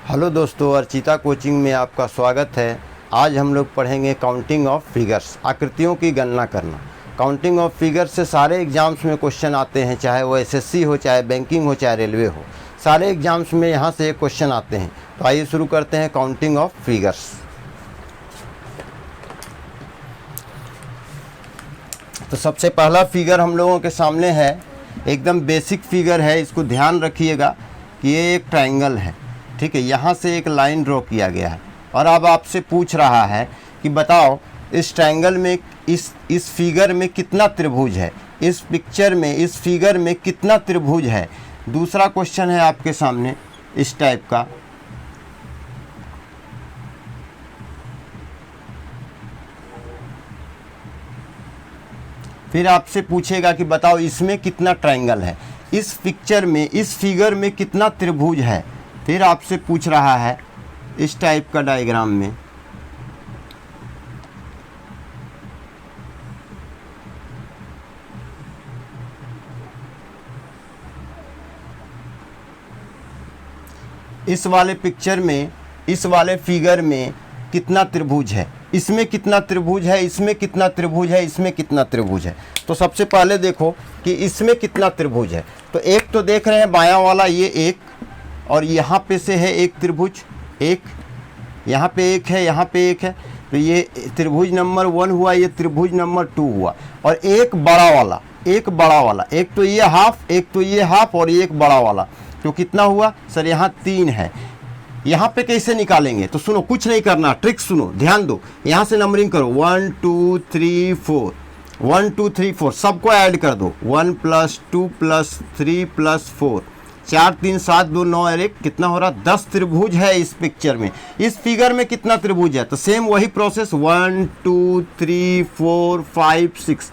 Hello दोस्तों, Archita coaching में आपका स्वागत है। आज हम लोग पढ़ेंगे काउंटिंग ऑफ फिगर्स, आकृतियों की गणना करना। काउंटिंग ऑफ फिगर्स से सारे एग्जाम्स में क्वेश्चन आते हैं, चाहे वो एसएससी हो, चाहे बैंकिंग हो, चाहे रेलवे हो। सारे एग्जाम्स में यहाँ से एक क्वेश्चन आते हैं। तो आइए शुरू करते हैं काउंटिंग ऑफ फिगर्स। तो सबसे पहला फिगर हम लोगों के सामने है, एकदम बेसिक फिगर है। इसको ध्यान रखिएगा कि ये एक ट्रायंगल है, ठीक है। यहाँ से एक लाइन ड्रॉ किया गया है और अब आपसे पूछ रहा है कि बताओ इस ट्रायंगल में, इस फिगर में कितना त्रिभुज है, इस पिक्चर में, इस फिगर में कितना त्रिभुज है। दूसरा क्वेश्चन है आपके सामने इस टाइप का, फिर आपसे पूछेगा कि बताओ इसमें कितना ट्रायंगल है, इस पिक्चर में, इस फिगर में कितना त्रिभुज है। फिर आपसे पूछ रहा है इस टाइप का डायग्राम में, इस वाले पिक्चर में, इस वाले फिगर में कितना त्रिभुज है, इसमें कितना त्रिभुज है, इसमें कितना त्रिभुज है, इसमें कितना त्रिभुज है। तो सबसे पहले देखो कि इसमें कितना त्रिभुज है। तो एक तो देख रहे हैं बायां वाला, ये एक, और यहाँ पे से है एक त्रिभुज, एक यहाँ पे एक है, यहाँ पे एक है। तो ये त्रिभुज नंबर 1 हुआ, ये त्रिभुज नंबर 2 हुआ। और एक बड़ा वाला, एक बड़ा वाला, एक तो ये हाफ, एक तो ये हाफ, और एक बड़ा वाला। तो कितना हुआ सर? यहाँ 3 है। यहाँ पे कैसे निकालेंगे? तो सुनो, कुछ नहीं करना, ट्रिक सुनो, ध्यान दो। यहाँ से नंबरिंग करो, 1 2 3 4, 1 2 3 4, सबको ऐड कर दो। 1 + 2 + 3 + 4, 4 3 7 2 9 और 1, कितना हो रहा? 10 त्रिभुज है इस पिक्चर में। इस फिगर में कितना त्रिभुज है? तो सेम वही प्रोसेस, 1 2 3 4 5 6,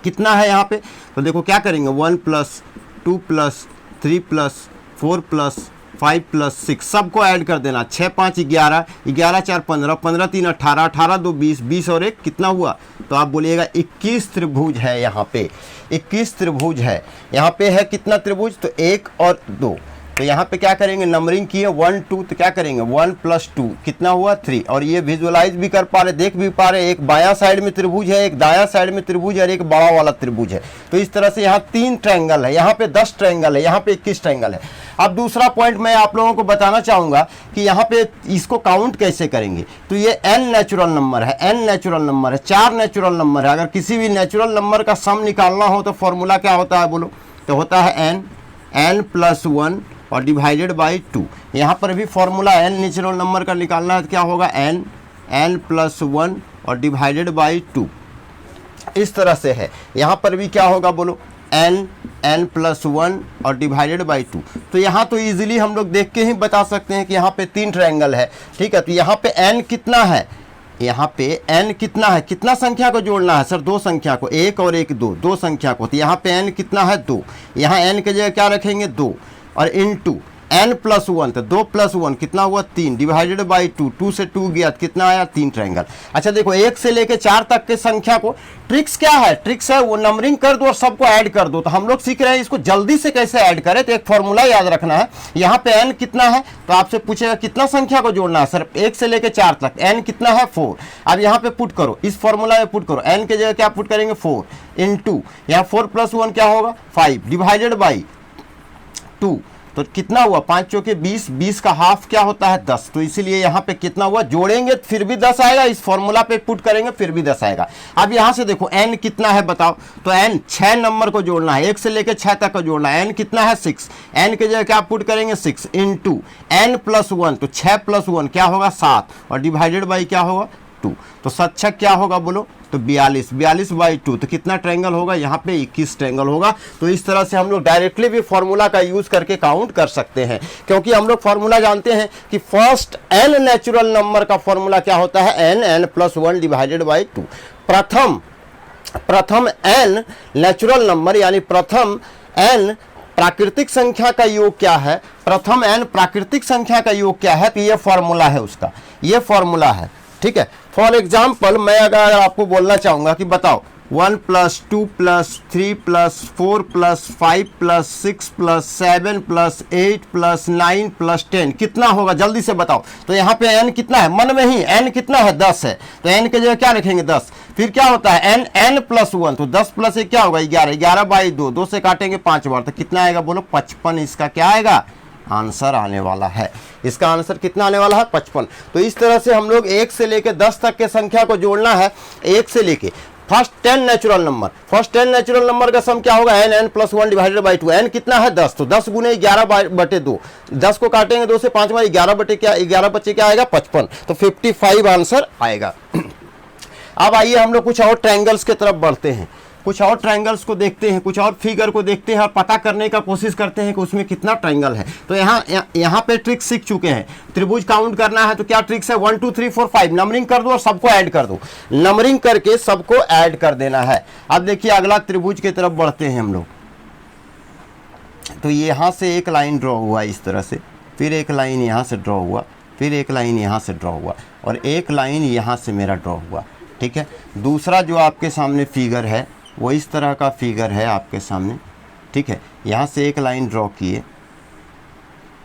कितना है यहाँ पे? तो देखो क्या करेंगे, 1 + 2 + 3 + 4 + 5 + 6, सबको ऐड कर देना। 6 5 11, 11 4 15, 15 3 18, 18 2 20, 20 और 1 कितना हुआ? तो आप बोलिएगा 21 त्रिभुज है यहाँ पे, 21 त्रिभुज है। यहाँ पे है कितना त्रिभुज? तो 1 और 2। तो यहाँ पे क्या करेंगे, नंबरिंग किए 1 2, तो क्या करेंगे 1 + 2 कितना हुआ? 3। और ये विजुअलाइज भी कर पा रहे, देख भी पा रहे, एक बायां साइड में त्रिभुज है, एक दायां साइड में त्रिभुज है, और एक बड़ा वाला त्रिभुज है। तो इस तरह से यहाँ 3 ट्रायंगल है, यहाँ पे 10 ट्रायंगल है, यहाँ पे 21 ट्रायंगल है। अब दूसरा पॉइंट मैं आप लोगों को बताना चाहूँगा कि यहाँ पे इसको काउंट कैसे करेंगे। तो ये n नेचुरल नंबर है, n नेचुरल नंबर है, 4 नेचुरल नंबर है। अगर किसी भी नेचुरल नंबर का सम निकालना हो तो फॉर्मूला क्या होता है बोलो? तो होता है n + 1 और डिवाइडेड बाई 2। यहाँ पर भी फॉर्मूला n नेचुरल नंबर का निकालना है तो क्या होगा? n + 1 और डिवाइडेड बाई 2। इस तरह से है। यहाँ पर भी क्या होगा बोलो? n + 1 और डिवाइडेड बाई 2। तो यहाँ तो इजीली हम लोग देख के ही बता सकते हैं कि यहाँ पे 3 ट्रायंगल है, ठीक है। तो यहाँ पे n कितना है? यहाँ पे n कितना है? कितना संख्या को जोड़ना है सर? 2 संख्या को, 1 और 1 2, 2 संख्या को। तो यहाँ पे n कितना है? 2। यहाँ n के जगह क्या रखेंगे? 2 और इनटू n + 1, तो 2 + 1 कितना हुआ? 3, डिवाइडेड बाई 2, 2 से 2 गया तो कितना आया? 3 ट्रायंगल। अच्छा देखो, 1 से लेके 4 तक के संख्या को, ट्रिक्स क्या है? ट्रिक्स है वो नंबरिंग कर दो और सबको ऐड कर दो। तो हम लोग सीख रहे हैं इसको जल्दी से कैसे ऐड करें। तो एक फॉर्मूला याद रखना है। यहाँ पे n कितना है? तो आपसे पूछेगा कितना संख्या को जोड़ना है सर? 1 से लेके 4 तक। n कितना है? 4। अब यहाँ पे पुट करो, इस फॉर्मूला में पुट करो। n के जगह क्या पुट करेंगे? 4 इंटू, यहाँ 4 + 1 क्या होगा? 5, डिवाइडेड बाई 2। तो कितना हुआ? 5 चौके 20, 20 का हाफ क्या होता है? 10। तो इसीलिए यहाँ पे कितना हुआ? जोड़ेंगे फिर भी 10 आएगा, इस फॉर्मूला पे पुट करेंगे फिर भी 10 आएगा। अब यहाँ से देखो n कितना है बताओ? तो n 6 नंबर को जोड़ना है, 1 से लेकर 6 तक को जोड़ना है। n कितना है? 6। n के जगह क्या पुट करेंगे? 6 इंटू n + 1, तो 6 + 1 क्या होगा? 7 और डिवाइडेड बाई क्या होगा? 2। तो 7 6 क्या होगा बोलो? तो 42, 42 बाई 2। तो कितना ट्रायंगल होगा? यहाँ पे 21 ट्रायंगल होगा। तो इस तरह से हम लोग डायरेक्टली भी फॉर्मूला का यूज करके काउंट कर सकते हैं, क्योंकि हम लोग फॉर्मूला जानते हैं कि फर्स्ट n नेचुरल नंबर का फॉर्मूला क्या होता है? n + 1 divided by 2। प्रथम n नेचुरल नंबर यानी प्रथम n प्राकृतिक संख्या का योग क्या है? प्रथम n प्राकृतिक संख्या का योग क्या है? तो ये फॉर्मूला है उसका, ये फॉर्मूला है, ठीक है। फॉर एग्जाम्पल मैं अगर आपको बोलना चाहूँगा कि बताओ 1 + 2 + 3 + 4 + 5 + 6 + 7 + 8 + 9 + 10 कितना होगा जल्दी से बताओ। तो यहाँ पे n कितना है, मन में ही n कितना है, 10 है, तो n के जगह क्या रखेंगे 10। फिर क्या होता है n + 1, तो 10 + 1 क्या होगा 11, 11/2, 2 से काटेंगे 5 बार, तो कितना आएगा बोलो 55। इसका क्या आएगा आंसर आने वाला है, इसका आंसर कितना आने वाला है 55। तो इस तरह से हम लोग 1 से लेके 10 तक के संख्या को जोड़ना है। 1 से लेके first 10 natural number, first 10 natural number का सम क्या होगा n + 1 / 2। n कितना है 10, तो 10 × 11/2, 10 को काटेंगे 2 से 5 बार, 11 बचे क्या आएगा 55, तो 55 आंसर आएगा। अब आइए हम लोग कुछ और ट्रायंगल्स की तरफ बढ़ते हैं, कुछ और ट्रायंगल्स को देखते हैं, कुछ और फिगर को देखते हैं और पता करने का कोशिश करते हैं कि उसमें कितना ट्रायंगल है। तो यहाँ पे ट्रिक सीख चुके हैं, त्रिभुज काउंट करना है तो क्या ट्रिक्स है 1 2 3 4 5 नंबरिंग कर दो और सबको ऐड कर दो, नंबरिंग करके सबको ऐड कर देना है। अब देखिए अगला त्रिभुज की तरफ बढ़ते हैं हम लोग। तो यहाँ से एक लाइन ड्रॉ हुआ इस तरह से, फिर एक लाइन यहाँ से ड्रॉ हुआ, फिर एक लाइन यहाँ से ड्रॉ हुआ और एक लाइन यहाँ से मेरा ड्रॉ हुआ, ठीक है। दूसरा जो आपके सामने फिगर है वो इस तरह का फिगर है आपके सामने, ठीक है। यहाँ से एक लाइन ड्रॉ किए,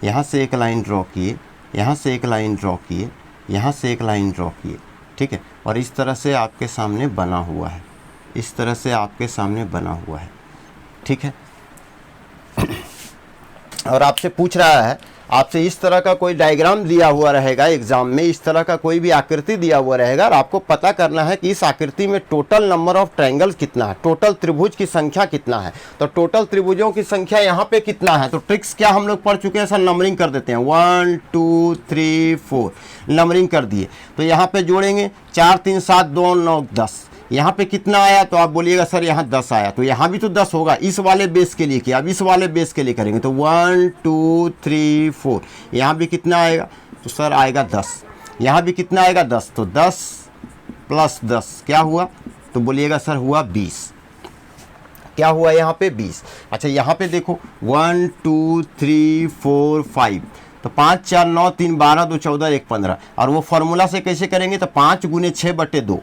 यहाँ से एक लाइन ड्रॉ किए, यहाँ से एक लाइन ड्रॉ किए, यहाँ से एक लाइन ड्रॉ किए, ठीक है। और इस तरह से आपके सामने बना हुआ है, इस तरह से आपके सामने बना हुआ है, ठीक है। और आपसे पूछ रहा है, आपसे इस तरह का कोई डायग्राम दिया हुआ रहेगा एग्जाम में, इस तरह का कोई भी आकृति दिया हुआ रहेगा और आपको पता करना है कि इस आकृति में टोटल नंबर ऑफ ट्रायंगल कितना है, टोटल त्रिभुज की संख्या कितना है। तो टोटल त्रिभुजों की संख्या यहाँ पे कितना है, तो ट्रिक्स क्या हम लोग पढ़ चुके हैं सर, नंबरिंग कर देते हैं 1 2 3 4 नंबरिंग कर दिए। तो यहाँ पे जोड़ेंगे 4 3 7 2 9 10, यहाँ पे कितना आया, तो आप बोलिएगा सर यहाँ 10 आया, तो यहाँ भी तो 10 होगा, इस वाले बेस के लिए किया। अब इस वाले बेस के लिए करेंगे तो 1 2 3 4, यहाँ भी कितना आएगा, तो सर आएगा 10, यहाँ भी कितना आएगा 10, तो 10 + 10 क्या हुआ, तो बोलिएगा सर हुआ 20, क्या हुआ यहाँ पे 20। अच्छा यहाँ पे देखो 1 2 3 4 5, तो 5 4 9 3 12 2 14 1 15, और वो फॉर्मूला से कैसे करेंगे, तो 5 × 6/2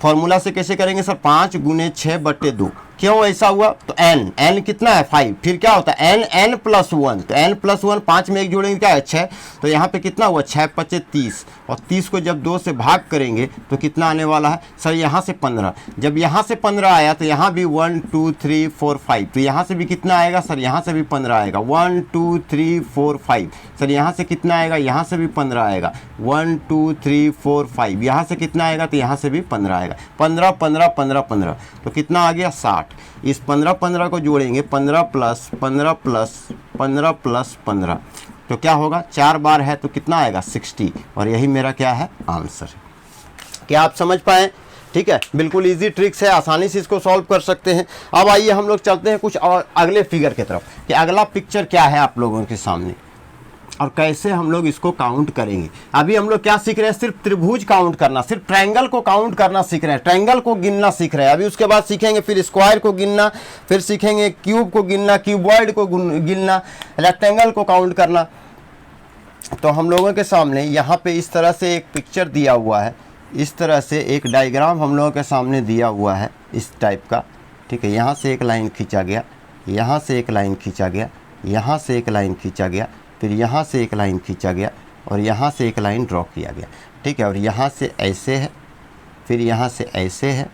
फॉर्मूला से कैसे करेंगे सर 5 × 6/2। क्यों ऐसा हुआ, तो n कितना है 5, फिर क्या होता है n + 1, तो n + 1 5 में एक जोड़ेंगे क्या है 6, तो यहाँ पे कितना हुआ 6 × 5 = 30, और 30 को जब 2 से भाग करेंगे तो कितना आने वाला है सर यहाँ से 15। जब यहाँ से 15 आया तो यहाँ भी 1 2 3 4 5, तो यहाँ से भी कितना आएगा सर, यहाँ से भी 15 आएगा, 1 2 3 4 5, सर यहाँ से कितना आएगा, यहाँ से भी 15 आएगा, 1 2 3 4 5, यहाँ से कितना आएगा, तो यहाँ से भी 15 आएगा, 15 15 15 15, तो कितना आ गया 60। इस 15 15 को जोड़ेंगे 15 + 15 + 15 + 15, तो क्या होगा 4 बार है तो कितना आएगा 60, और यही मेरा क्या है आंसर है। क्या आप समझ पाए, ठीक है, बिल्कुल इजी ट्रिक्स है, आसानी से इसको सॉल्व कर सकते हैं। अब आइए हम लोग चलते हैं कुछ और अगले फिगर की तरफ कि अगला पिक्चर क्या है आप लोगों के सामने और कैसे हम लोग इसको काउंट करेंगे। अभी हम लोग क्या सीख रहे हैं, सिर्फ त्रिभुज काउंट करना, सिर्फ ट्रायंगल को काउंट करना सीख रहे हैं, ट्रायंगल को गिनना सीख रहे हैं। अभी उसके बाद सीखेंगे फिर स्क्वायर को गिनना, फिर सीखेंगे क्यूब को गिनना, क्यूबॉइड को गिनना, रेक्टेंगल को काउंट करना। तो हम लोगों के सामने यहाँ पे इस तरह से एक पिक्चर दिया हुआ है, इस तरह से एक डायग्राम हम लोगों के सामने दिया हुआ है इस टाइप का, ठीक है। यहाँ से एक लाइन खींचा गया, यहाँ से एक लाइन खींचा गया, यहाँ से एक लाइन खींचा गया, फिर यहाँ से एक लाइन खींचा गया और यहाँ से एक लाइन ड्रॉ किया गया, ठीक है। और यहाँ से ऐसे है, फिर यहाँ से ऐसे है,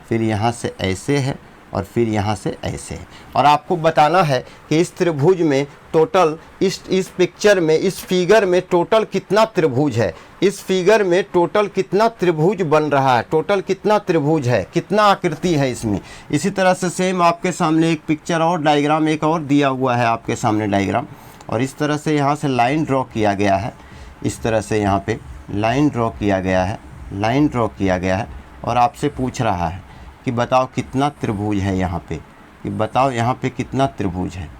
फिर यहाँ से ऐसे है और फिर यहाँ से ऐसे है। और आपको बताना है कि इस त्रिभुज में टोटल इस पिक्चर में, इस फिगर में टोटल कितना त्रिभुज है, इस फिगर में टोटल कितना त्रिभुज बन रहा है, टोटल कितना त्रिभुज है, कितना आकृति है इसमें। इसी तरह से सेम आपके सामने एक पिक्चर और डायग्राम एक और दिया हुआ है आपके सामने डायग्राम, और इस तरह से यहाँ से लाइन ड्रॉ किया गया है, इस तरह से यहाँ पे लाइन ड्रॉ किया गया है, लाइन ड्रॉ किया गया है। और आपसे पूछ रहा है कि बताओ कितना त्रिभुज है यहाँ पे, कि बताओ यहाँ पे कितना त्रिभुज है,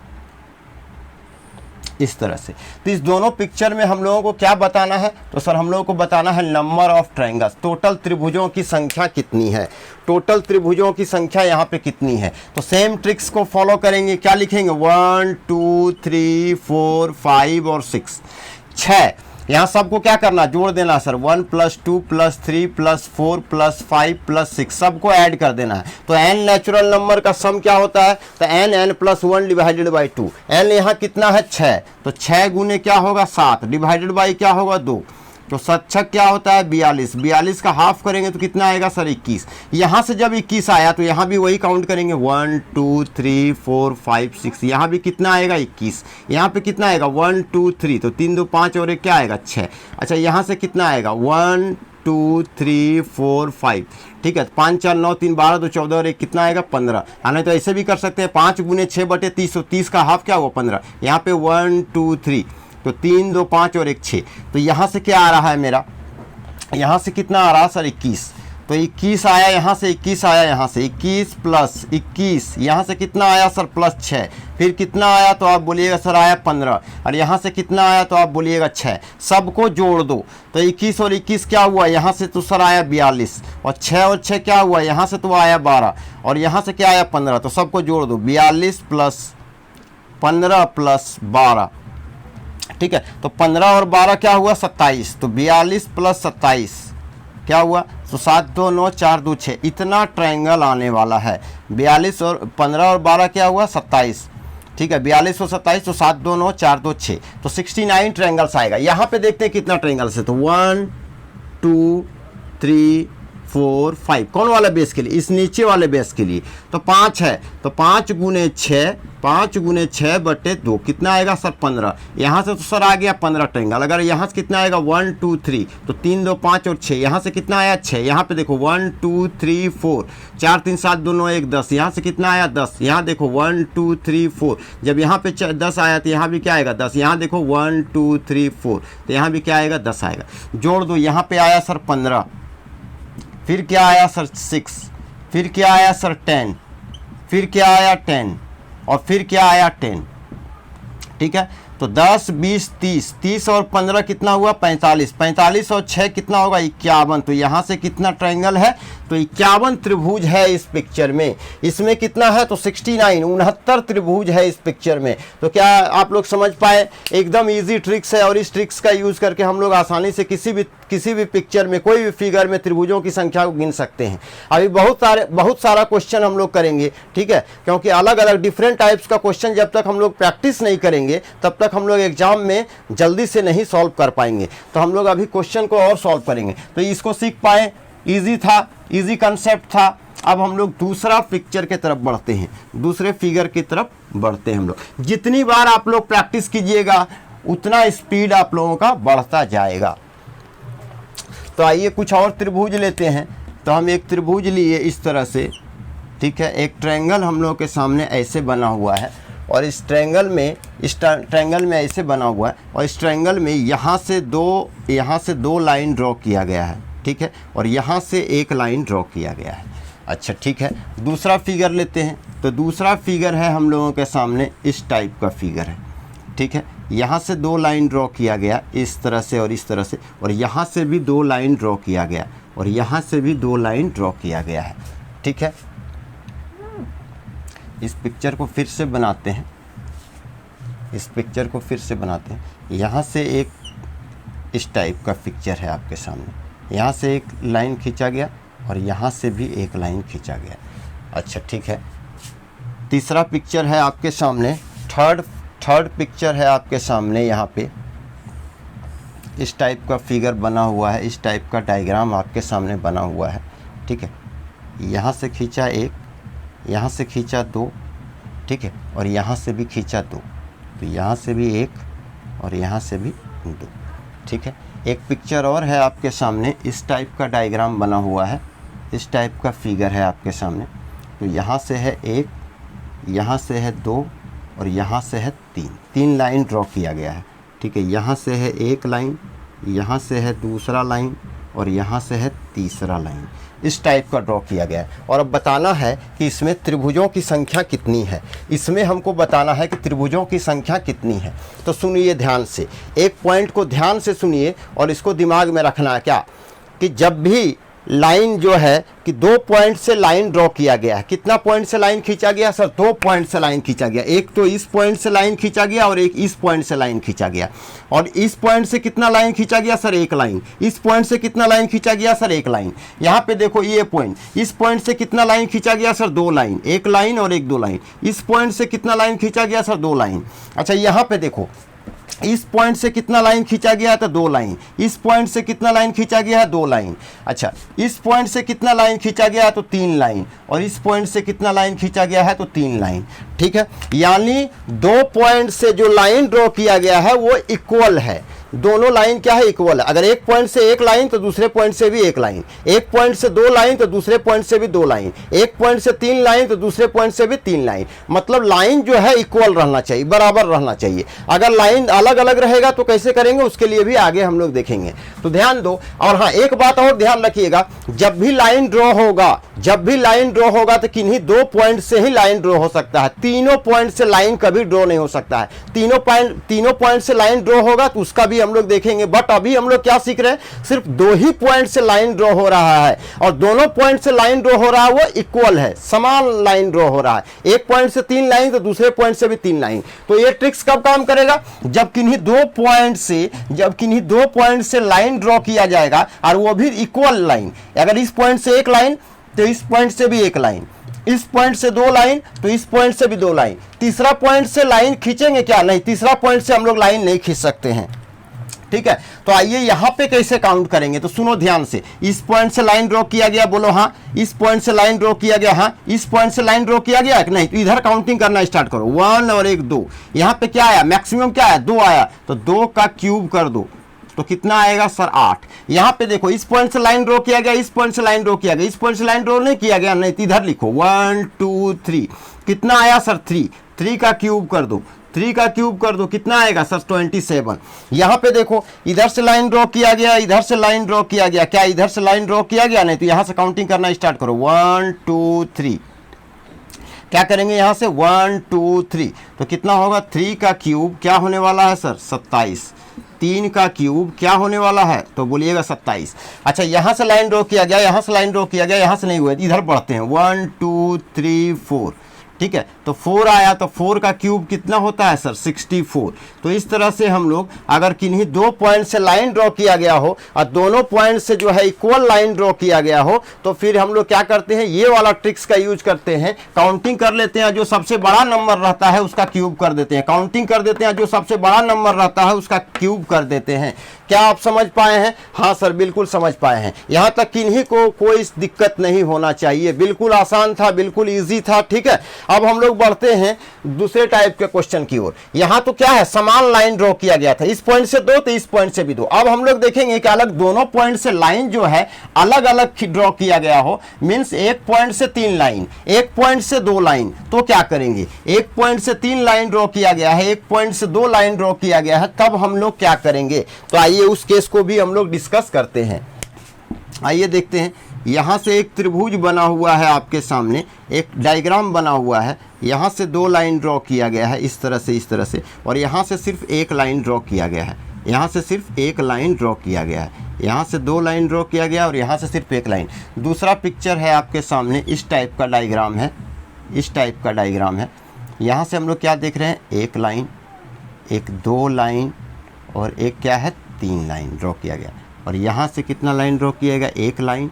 इस तरह से। तो इस दोनों पिक्चर में हम लोगों को क्या बताना है, तो सर हम लोगों को बताना है नंबर ऑफ ट्रायंगल्स, टोटल त्रिभुजों की संख्या कितनी है, टोटल त्रिभुजों की संख्या यहाँ पे कितनी है। तो सेम ट्रिक्स को फॉलो करेंगे, क्या लिखेंगे 1 2 3 4 5 और 6, यहाँ सबको क्या करना, जोड़ देना सर, 1 + 2 + 3 + 4 + 5 + 6 सबको ऐड कर देना है। तो n नेचुरल नंबर का सम क्या होता है, तो n + 1 / 2। n यहाँ कितना है 6, तो 6 गुने क्या होगा 7 डिवाइडेड बाई क्या होगा 2, तो 7 क्या होता है 42। 42 का हाफ करेंगे तो कितना आएगा सर 21। यहाँ से जब 21 आया तो यहाँ भी वही काउंट करेंगे 1 2 3 4 5 6, यहाँ भी कितना आएगा 21। यहाँ पे कितना आएगा 1 2 3, तो 3 2 5 और एक क्या आएगा 6। अच्छा यहाँ से कितना आएगा 1 2 3 4 5, ठीक है, 5 4 9 3 12 2 14 और एक कितना आएगा 15। यानी तो ऐसे भी कर सकते हैं 5 गुने 6/30, तो 30 का हाफ क्या हुआ 15। यहाँ पे 1 2 3, तो 3 2 5 और एक 6, तो यहाँ से क्या आ रहा है मेरा, यहाँ से कितना आ रहा है सर 21, तो 21 आया, यहाँ से 21 आया, यहाँ से 21 + 21, यहाँ से कितना आया सर +6, फिर कितना आया तो आप बोलिएगा सर आया 15, और यहाँ से कितना आया तो आप बोलिएगा 6, सबको जोड़ दो तो 21 और 21 क्या हुआ, यहाँ से तो सर आया 42, और 6 और 6 क्या हुआ, यहाँ से तो आया 12, और यहाँ से क्या आया 15, तो सबको जोड़ दो 42 + 15 + 12, ठीक है, तो 15 और 12 क्या हुआ 27, तो 42 + 27 क्या हुआ, तो 7 2 9 4 2 6, इतना ट्रायंगल आने वाला है। 42 और 15 और 12 क्या हुआ 27, ठीक है, 42 और 27, तो 7 2 9 4 2 6, तो 69 ट्रायंगल्स आएगा। यहाँ पे देखते हैं कितना ट्रायंगल्स है, तो 1 2 3 4 5, कौन वाला बेस के लिए, इस नीचे वाले बेस के लिए, तो 5 है, तो 5 गुने 6 5/2 कितना आएगा सर 15। यहाँ से तो सर आ गया 15 ट्रायंगल। अगर यहाँ से कितना आएगा 1 2 3, तो 3 2 5 और 6, यहाँ से कितना आया 6, यहाँ पे देखो 1 2 3 4 4 3 7 2 9 1 10, यहाँ से कितना आया 10, यहाँ देखो 1 2 3 4, जब यहाँ पे 10 आया तो यहाँ भी क्या आएगा 10, यहाँ देखो 1 2 3 4, तो यहाँ भी क्या आएगा 10 आएगा। जोड़ दो, यहाँ पे आया सर 15, फिर क्या आया सर 6, फिर क्या आया सर 10, फिर क्या आया 10, और फिर क्या आया 10, ठीक है, तो 10 20 30, 30 और 15 कितना हुआ 45, 45 और 6 कितना होगा 51, तो यहाँ से कितना ट्रायंगल है, तो 51 त्रिभुज है इस पिक्चर में। इसमें कितना है तो 69 69 त्रिभुज है इस पिक्चर में। तो क्या आप लोग समझ पाए, एकदम इजी ट्रिक्स है, और इस ट्रिक्स का यूज़ करके हम लोग आसानी से किसी भी पिक्चर में कोई भी फिगर में त्रिभुजों की संख्या को गिन सकते हैं। अभी बहुत सारा क्वेश्चन हम लोग करेंगे, ठीक है, क्योंकि अलग अलग डिफरेंट टाइप्स का क्वेश्चन जब तक हम लोग प्रैक्टिस नहीं करेंगे तब तक हम लोग एग्जाम में जल्दी से नहीं सॉल्व कर पाएंगे। तो हम लोग अभी क्वेश्चन को और सॉल्व करेंगे, तो इसको सीख पाए, इजी था, इजी कंसेप्ट था। अब हम लोग दूसरा पिक्चर की तरफ बढ़ते हैं, दूसरे फिगर की तरफ बढ़ते हैं हम लोग। जितनी बार आप लोग प्रैक्टिस कीजिएगा उतना स्पीड आप लोगों का बढ़ता जाएगा। तो आइए कुछ और त्रिभुज लेते हैं। तो हम एक त्रिभुज लिए इस तरह से, ठीक है, एक ट्रायंगल हम लोग के सामने ऐसे बना हुआ है, और इस ट्रायंगल में ऐसे बना हुआ है, और इस ट्रायंगल में यहाँ से दो लाइन ड्रॉ किया गया है, ठीक है, और यहाँ से एक लाइन ड्रॉ किया गया है। अच्छा ठीक है, दूसरा फिगर लेते हैं। तो दूसरा फिगर है हम लोगों के सामने इस टाइप का फिगर है, ठीक है, यहाँ से 2 लाइन ड्रॉ किया गया इस तरह से और इस तरह से, और यहाँ से भी 2 लाइन ड्रॉ किया गया, और यहाँ से भी 2 लाइन ड्रॉ किया गया है, ठीक है। इस पिक्चर को फिर से बनाते हैं, यहाँ से एक इस टाइप का पिक्चर है आपके सामने, यहाँ से एक लाइन खींचा गया और यहाँ से भी एक लाइन खींचा गया। अच्छा ठीक है, तीसरा पिक्चर है आपके सामने, थर्ड पिक्चर है आपके सामने। यहाँ पे इस टाइप का फिगर बना हुआ है, इस टाइप का डायग्राम आपके सामने बना हुआ है, ठीक है। यहाँ से खींचा 1, यहाँ से खींचा 2, ठीक है, और यहाँ से भी खींचा 2, तो यहाँ से भी 1 और यहाँ से भी 2, ठीक है। एक पिक्चर और है आपके सामने, इस टाइप का डायग्राम बना हुआ है, इस टाइप का फिगर है आपके सामने। तो यहाँ से है 1, यहाँ से है 2 और यहाँ से है 3 लाइन ड्रॉ किया गया है, ठीक है। यहाँ से है 1 लाइन, यहाँ से है दूसरा लाइन और यहाँ से है तीसरा लाइन, इस टाइप का ड्रॉ किया गया है। और अब बताना है कि इसमें त्रिभुजों की संख्या कितनी है, इसमें हमको बताना है कि त्रिभुजों की संख्या कितनी है। तो सुनिए ध्यान से, एक पॉइंट को ध्यान से सुनिए और इसको दिमाग में रखना है क्या, कि जब भी लाइन जो है कि 2 पॉइंट से लाइन ड्रॉ किया गया है। कितना पॉइंट से लाइन खींचा गया सर? 2 पॉइंट से लाइन खींचा गया। एक तो इस पॉइंट से लाइन खींचा गया और एक इस पॉइंट से लाइन खींचा गया। और इस पॉइंट से कितना लाइन खींचा गया सर? 1 लाइन। इस पॉइंट से कितना लाइन खींचा गया सर? 1 लाइन। यहाँ पे देखो ये पॉइंट, इस पॉइंट से कितना लाइन खींचा गया सर? 2 लाइन। 1 लाइन और 1 2 लाइन। इस पॉइंट से कितना लाइन खींचा गया सर? 2 लाइन। अच्छा यहाँ पे देखो, इस पॉइंट से कितना लाइन खींचा गया है? तो 2 लाइन। इस पॉइंट से कितना लाइन खींचा गया है? 2 लाइन। अच्छा इस पॉइंट से कितना लाइन खींचा गया है? तो 3 लाइन। और इस पॉइंट से कितना लाइन खींचा गया है? तो 3 लाइन। ठीक है, यानी 2 पॉइंट से जो लाइन ड्रॉ किया गया है वो इक्वल है। दोनों लाइन क्या है? इक्वल है। अगर एक पॉइंट से 1 लाइन तो दूसरे पॉइंट से भी 1 लाइन, एक पॉइंट से 2 लाइन तो दूसरे पॉइंट से भी 2 लाइन, एक पॉइंट से 3 लाइन तो दूसरे पॉइंट से भी 3 लाइन। मतलब लाइन जो है इक्वल रहना चाहिए, बराबर रहना चाहिए। अगर लाइन अलग अलग रहेगा तो कैसे करेंगे, उसके लिए भी आगे हम लोग देखेंगे। तो ध्यान दो। और हाँ, एक बात और ध्यान रखिएगा, जब भी लाइन ड्रॉ होगा, जब भी लाइन ड्रॉ होगा तो किन्हीं 2 पॉइंट से ही लाइन ड्रॉ हो सकता है। तीनों पॉइंट से लाइन कभी ड्रॉ नहीं हो सकता है। तीनों पॉइंट से लाइन ड्रॉ होगा तो उसका भी हम लोग देखेंगे। बट अभी हम लोग क्या सीख रहे हैं? सिर्फ 2 ही पॉइंट से लाइन ड्रॉ हो रहा है और दोनों पॉइंट से लाइन ड्रॉ हो रहा है वो इक्वल है, समान लाइन ड्रॉ हो रहा है। एक पॉइंट से 3 लाइन तो दूसरे पॉइंट से भी 3 लाइन। तो ये ट्रिक्स कब काम करेगा? जब किन्हीं 2 पॉइंट से लाइन ड्रॉ किया जाएगा और वो भी इक्वल लाइन। अगर इस पॉइंट से 1 लाइन तो इस पॉइंट से भी 1 लाइन, इस पॉइंट से 2 लाइन तो इस पॉइंट से भी 2 लाइन। तीसरा पॉइंट से लाइन खींचेंगे क्या? नहीं, तीसरा पॉइंट से हम लोग लाइन नहीं खींच सकते हैं। ठीक है, तो आइए यहां पे कैसे काउंट करेंगे। तो सुनो ध्यान से, इस पॉइंट से लाइन ड्रॉ किया गया, बोलो हाँ। इस पॉइंट से लाइन ड्रॉ किया गया, हाँ। इस पॉइंट से लाइन ड्रॉ किया गया कि नहीं? तो इधर काउंटिंग करना स्टार्ट करो। 1 और 1 2। यहां पे क्या आया? मैक्सिमम क्या आया? 2 आया। तो 2 का क्यूब कर दो तो कितना आएगा सर? 8। यहां पे देखो, इस पॉइंट से लाइन ड्रॉ किया गया, इस पॉइंट से लाइन ड्रॉ किया गया, इस पॉइंट से लाइन ड्रॉ नहीं किया गया, नहीं। तो इधर लिखो 1 2 3। कितना आया सर? 3। 3 का क्यूब कर दो, 3 का क्यूब कर दो, कितना आएगा सर? 27। यहां पे देखो, इधर से लाइन ड्रॉ किया गया, इधर से लाइन ड्रॉ किया गया, क्या इधर से लाइन ड्रॉ किया गया? नहीं। तो यहां से काउंटिंग करना स्टार्ट करो। 1 2 3। क्या करेंगे यहां से? 1 2 3। तो कितना होगा? 3 का क्यूब क्या होने वाला है सर? 27। 3 का क्यूब क्या होने वाला है? तो बोलिएगा 27। अच्छा यहां से लाइन ड्रॉ किया गया, यहां से लाइन ड्रॉ किया गया, यहां से नहीं हुआ, इधर बढ़ते हैं। 1 2 3 4। ठीक है, तो 4 आया। तो 4 का क्यूब कितना होता है सर? 64। तो इस तरह से हम लोग अगर किन्हीं 2 पॉइंट से लाइन ड्रॉ किया गया हो और दोनों पॉइंट से जो है इक्वल लाइन ड्रॉ किया गया हो तो फिर हम लोग क्या करते हैं? ये वाला ट्रिक्स का यूज करते हैं। काउंटिंग कर लेते हैं, जो सबसे बड़ा नंबर रहता है उसका क्यूब कर देते हैं। काउंटिंग कर देते हैं, जो सबसे बड़ा नंबर रहता है उसका क्यूब कर देते हैं। क्या आप समझ पाए हैं? हाँ सर, बिल्कुल समझ पाए हैं। यहां तक किन्हीं को कोई दिक्कत नहीं होना चाहिए। बिल्कुल आसान था, बिल्कुल ईजी था। ठीक है, अब हम लोग बढ़ते हैं दूसरे टाइप के क्वेश्चन की ओर। यहां तो क्या है? समान लाइन ड्रॉ किया गया था, इस पॉइंट से 2 तो इस पॉइंट से भी 2। अब हम लोग देखेंगे कि अलग दोनों पॉइंट से लाइन जो है अलग अलग ड्रॉ किया गया हो। मींस एक पॉइंट से 3 लाइन, एक पॉइंट से 2 लाइन। तो क्या करेंगे? एक पॉइंट से 3 लाइन ड्रॉ किया गया है, एक पॉइंट से 2 लाइन ड्रॉ किया गया है, तब हम लोग क्या करेंगे? तो आइए उस केस को भी हम लोग डिस्कस करते हैं। आइए देखते हैं। यहाँ से एक त्रिभुज बना हुआ है आपके सामने, एक डायग्राम बना हुआ है। यहाँ से 2 लाइन ड्रॉ किया गया है, इस तरह से, इस तरह से। और यहाँ से सिर्फ 1 लाइन ड्रॉ किया गया है, यहाँ से सिर्फ 1 लाइन ड्रॉ किया गया है, यहाँ से 2 लाइन ड्रॉ किया गया और यहाँ से सिर्फ 1 लाइन। दूसरा पिक्चर है आपके सामने, इस टाइप का डायग्राम है, इस टाइप का डायग्राम है। यहाँ से हम लोग क्या देख रहे हैं? 1 लाइन, एक 2 लाइन और एक क्या है? 3 लाइन ड्रॉ किया गया। और यहाँ से कितना लाइन ड्रॉ किया गया? 1 लाइन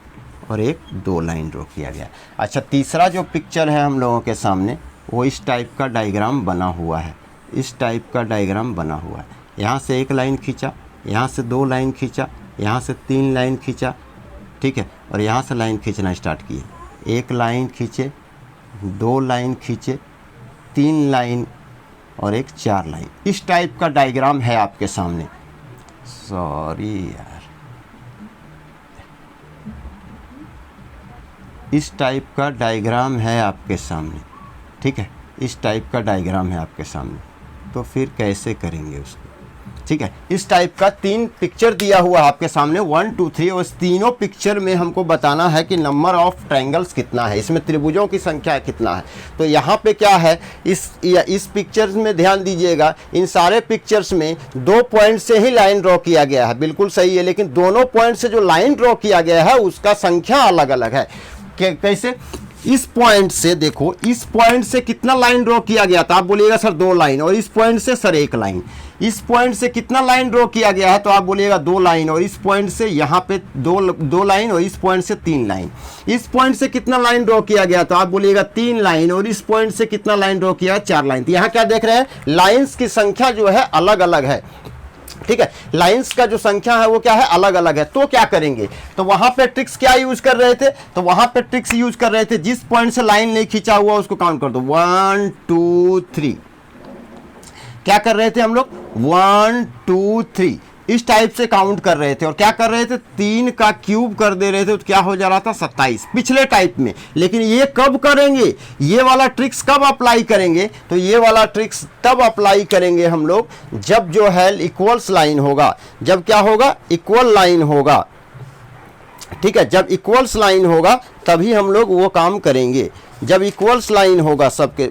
और एक 2 लाइन ड्रॉ किया गया। अच्छा, तीसरा जो पिक्चर है हम लोगों के सामने वो इस टाइप का डायग्राम बना हुआ है, इस टाइप का डायग्राम बना हुआ है। यहाँ से 1 लाइन खींचा, यहाँ से 2 लाइन खींचा, यहाँ से 3 लाइन खींचा। ठीक है, और यहाँ से लाइन खींचना स्टार्ट किए। 1 लाइन खींचे, 2 लाइन खींचे, 3 लाइन और एक 4 लाइन। इस टाइप का डायग्राम है आपके सामने। सॉरी यार, इस टाइप का डायग्राम है आपके सामने। ठीक है, इस टाइप का डायग्राम है आपके सामने। तो फिर कैसे करेंगे उसको? ठीक है। इस टाइप का 3 पिक्चर दिया हुआ है आपके सामने 1 2 3, और इस तीनों पिक्चर में हमको बताना है कि नंबर ऑफ ट्रायंगल्स कितना है, इसमें त्रिभुजों की संख्या कितना है। तो यहाँ पे क्या है, इस पिक्चर्स में ध्यान दीजिएगा, इन सारे पिक्चर्स में 2 पॉइंट से ही लाइन ड्रॉ किया गया है, बिल्कुल सही है, लेकिन दोनों पॉइंट से जो लाइन ड्रॉ किया गया है उसका संख्या अलग अलग है। कैसे? इस पॉइंट से देखो, इस पॉइंट से कितना लाइन ड्रॉ किया गया था, आप बोलिएगा सर 2 लाइन, और इस पॉइंट से सर 1 लाइन। इस पॉइंट से कितना लाइन ड्रॉ किया गया है, तो आप बोलिएगा 2 लाइन, और इस पॉइंट से यहाँ पे 2 लाइन, और इस पॉइंट से 3 लाइन। इस पॉइंट से कितना लाइन ड्रॉ किया गया, तो आप बोलिएगा 3 लाइन, और इस पॉइंट से कितना लाइन ड्रॉ किया, 4 लाइन। तो यहाँ क्या देख रहे हैं, लाइन्स की संख्या जो है अलग अलग है, ठीक है। लाइंस का जो संख्या है वो क्या है, अलग अलग है। तो क्या करेंगे, तो वहां पे ट्रिक्स क्या यूज कर रहे थे, तो वहां पे ट्रिक्स यूज कर रहे थे, जिस पॉइंट से लाइन नहीं खींचा हुआ उसको काउंट कर दो, 1 2 3। क्या कर रहे थे हम लोग, 1 2 3 इस टाइप से काउंट कर रहे थे, और क्या कर रहे थे, 3 का क्यूब कर दे रहे थे, तो क्या हो जा रहा था, 27 पिछले टाइप में। लेकिन ये कब करेंगे, ये वाला ट्रिक्स कब अप्लाई करेंगे, तो ये वाला ट्रिक्स तब अप्लाई करेंगे हम लोग जब जो है इक्वल्स लाइन होगा। जब क्या होगा, इक्वल लाइन होगा, ठीक है। जब इक्वल्स लाइन होगा तभी हम लोग वो काम करेंगे, जब इक्वल्स लाइन होगा सबके,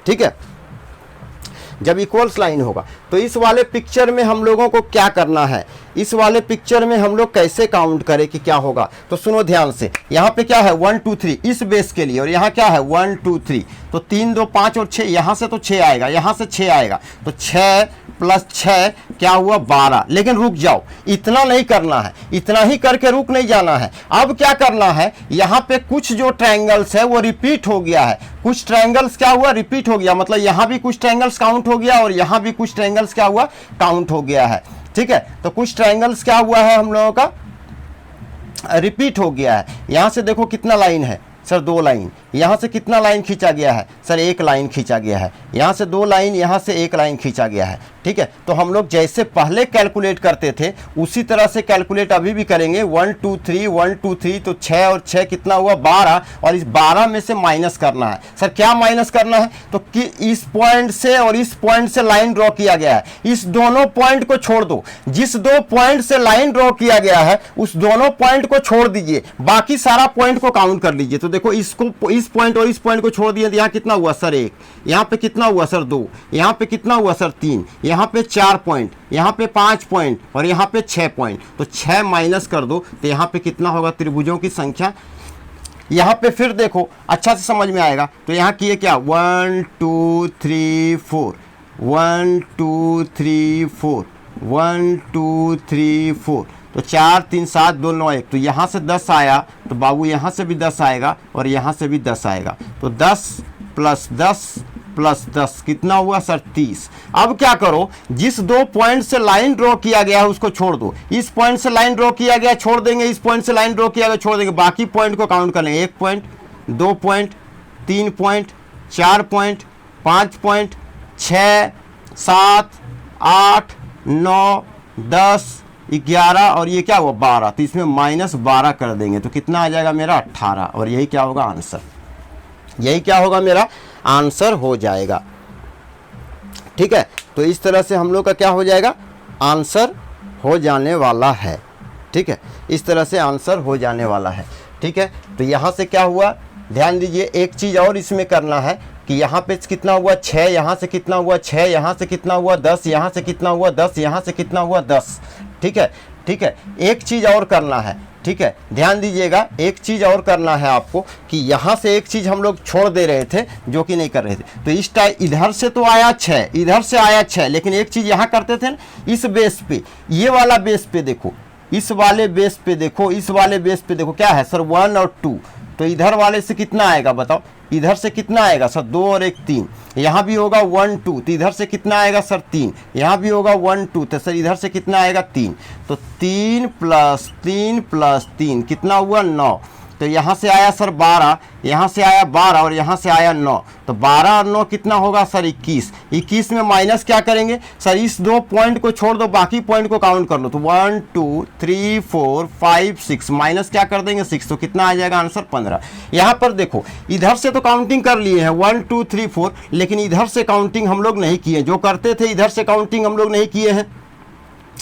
ठीक है, जब इक्वल्स लाइन होगा। तो इस वाले पिक्चर में हम लोगों को क्या करना है, इस वाले पिक्चर में हम लोग कैसे काउंट करें कि क्या होगा, तो सुनो ध्यान से। यहाँ पे क्या है 1 2 3 इस बेस के लिए, और यहाँ क्या है 1 2 3, तो 3 2 5 और 6, यहाँ से तो 6 आएगा, यहाँ से 6 आएगा, तो 6 + 6 क्या हुआ 12। लेकिन रुक जाओ, इतना नहीं करना है, इतना ही करके रुक नहीं जाना है। अब क्या करना है, यहाँ पे कुछ जो ट्रायंगल्स है वो रिपीट हो गया है, कुछ ट्रायंगल्स क्या हुआ, रिपीट हो गया, मतलब यहाँ भी कुछ ट्रायंगल्स काउंट हो गया और यहाँ भी कुछ ट्रायंगल्स क्या हुआ, काउंट हो गया है, ठीक है। तो कुछ ट्रायंगल्स क्या हुआ है, हम लोगों का रिपीट हो गया है। यहाँ से देखो कितना लाइन है सर, 2 लाइन। यहाँ से कितना लाइन खींचा गया है सर, 1 लाइन खींचा गया है। यहाँ से 2 लाइन, यहाँ से 1 लाइन खींचा गया है, ठीक है। तो हम लोग जैसे पहले कैलकुलेट करते थे उसी तरह से कैलकुलेट अभी भी करेंगे। 1 2 3 1 2 3, तो 6 और 6 कितना हुआ 12, और इस 12 में से माइनस करना है। सर क्या माइनस करना है, तो कि इस पॉइंट से और इस पॉइंट से लाइन ड्रॉ किया गया है, इस दोनों पॉइंट को छोड़ दो। जिस 2 पॉइंट से लाइन ड्रॉ किया गया है उस दोनों पॉइंट को छोड़ दीजिए, बाकी सारा पॉइंट को काउंट कर लीजिए। तो देखो इसको, इस पॉइंट और इस पॉइंट को छोड़ दिए, तो यहाँ कितना हुआ सर 1, यहाँ पे कितना हुआ सर 2, यहाँ पे कितना हुआ सर 3, यहाँ पे 4 पॉइंट, यहाँ पे 5 पॉइंट, और यहाँ पे 6 पॉइंट। तो 6 माइनस कर दो, तो यहाँ पे कितना होगा त्रिभुजों की संख्या। यहाँ पे फिर देखो अच्छा से समझ में आएगा। तो यहाँ किए क्या, 1 2 3 4, 1 2 3 4, 1 2 3 4, तो 4 3 7 2 9 1, तो यहाँ से 10 आया, तो बाबू यहाँ से भी 10 आएगा और यहाँ से भी 10 आएगा। तो 10 + 10 + 10 कितना हुआ सर 30। अब क्या करो, जिस 2 पॉइंट से लाइन ड्रॉ किया गया है उसको छोड़ दो। इस पॉइंट से लाइन ड्रॉ किया गया छोड़ देंगे, इस पॉइंट से लाइन ड्रॉ किया गया छोड़ देंगे, बाकी पॉइंट को काउंट कर लेंगे। 1 point, 2 point, 3 point, 4 point, 5 point, 6 7 8 9 10 11, और ये क्या हुआ 12, तो इसमें -12 कर देंगे, तो कितना आ जाएगा मेरा 18, और यही क्या होगा आंसर, यही क्या होगा मेरा आंसर हो जाएगा, ठीक है। तो इस तरह से हम लोग का क्या हो जाएगा, आंसर हो जाने वाला है, ठीक है। इस तरह से आंसर हो जाने वाला है, ठीक है। तो यहाँ से क्या हुआ, ध्यान दीजिए, एक चीज़ और इसमें करना है कि यहाँ पे कितना हुआ 6, यहाँ से कितना हुआ 6, यहाँ से कितना हुआ 10, यहाँ से कितना हुआ 10, यहाँ से कितना हुआ 10, ठीक है, ठीक है। एक चीज़ और करना है, ठीक है, ध्यान दीजिएगा, एक चीज़ और करना है आपको कि यहाँ से एक चीज़ हम लोग छोड़ दे रहे थे जो कि नहीं कर रहे थे। तो इस टाइप इधर से तो आया 6, इधर से आया 6, लेकिन एक चीज़ यहाँ करते थे ना, इस बेस पे, ये वाला बेस पे देखो, इस वाले बेस पे देखो, इस वाले बेस पे देखो क्या है सर 1 और 2, तो इधर वाले से कितना आएगा बताओ, इधर से कितना आएगा सर 2 और 1 3, यहाँ भी होगा 1 2, तो इधर से कितना आएगा सर 3, यहाँ भी होगा 1 2, तो सर इधर से कितना आएगा 3, तो 3 + 3 + 3 कितना हुआ 9, तो यहाँ से आया सर 12, यहाँ से आया 12 और यहाँ से आया 9, तो 12 और 9 कितना होगा सर 21। 21 में माइनस क्या करेंगे सर, इस 2 पॉइंट को छोड़ दो, बाकी पॉइंट को काउंट कर लो, तो 1 2 3 4 5 6 माइनस क्या कर देंगे 6, तो कितना आ जाएगा आंसर 15। यहाँ पर देखो इधर से तो काउंटिंग कर लिए हैं 1 2 3 4, लेकिन इधर से काउंटिंग हम लोग नहीं किए, जो करते थे इधर से काउंटिंग हम लोग नहीं किए हैं,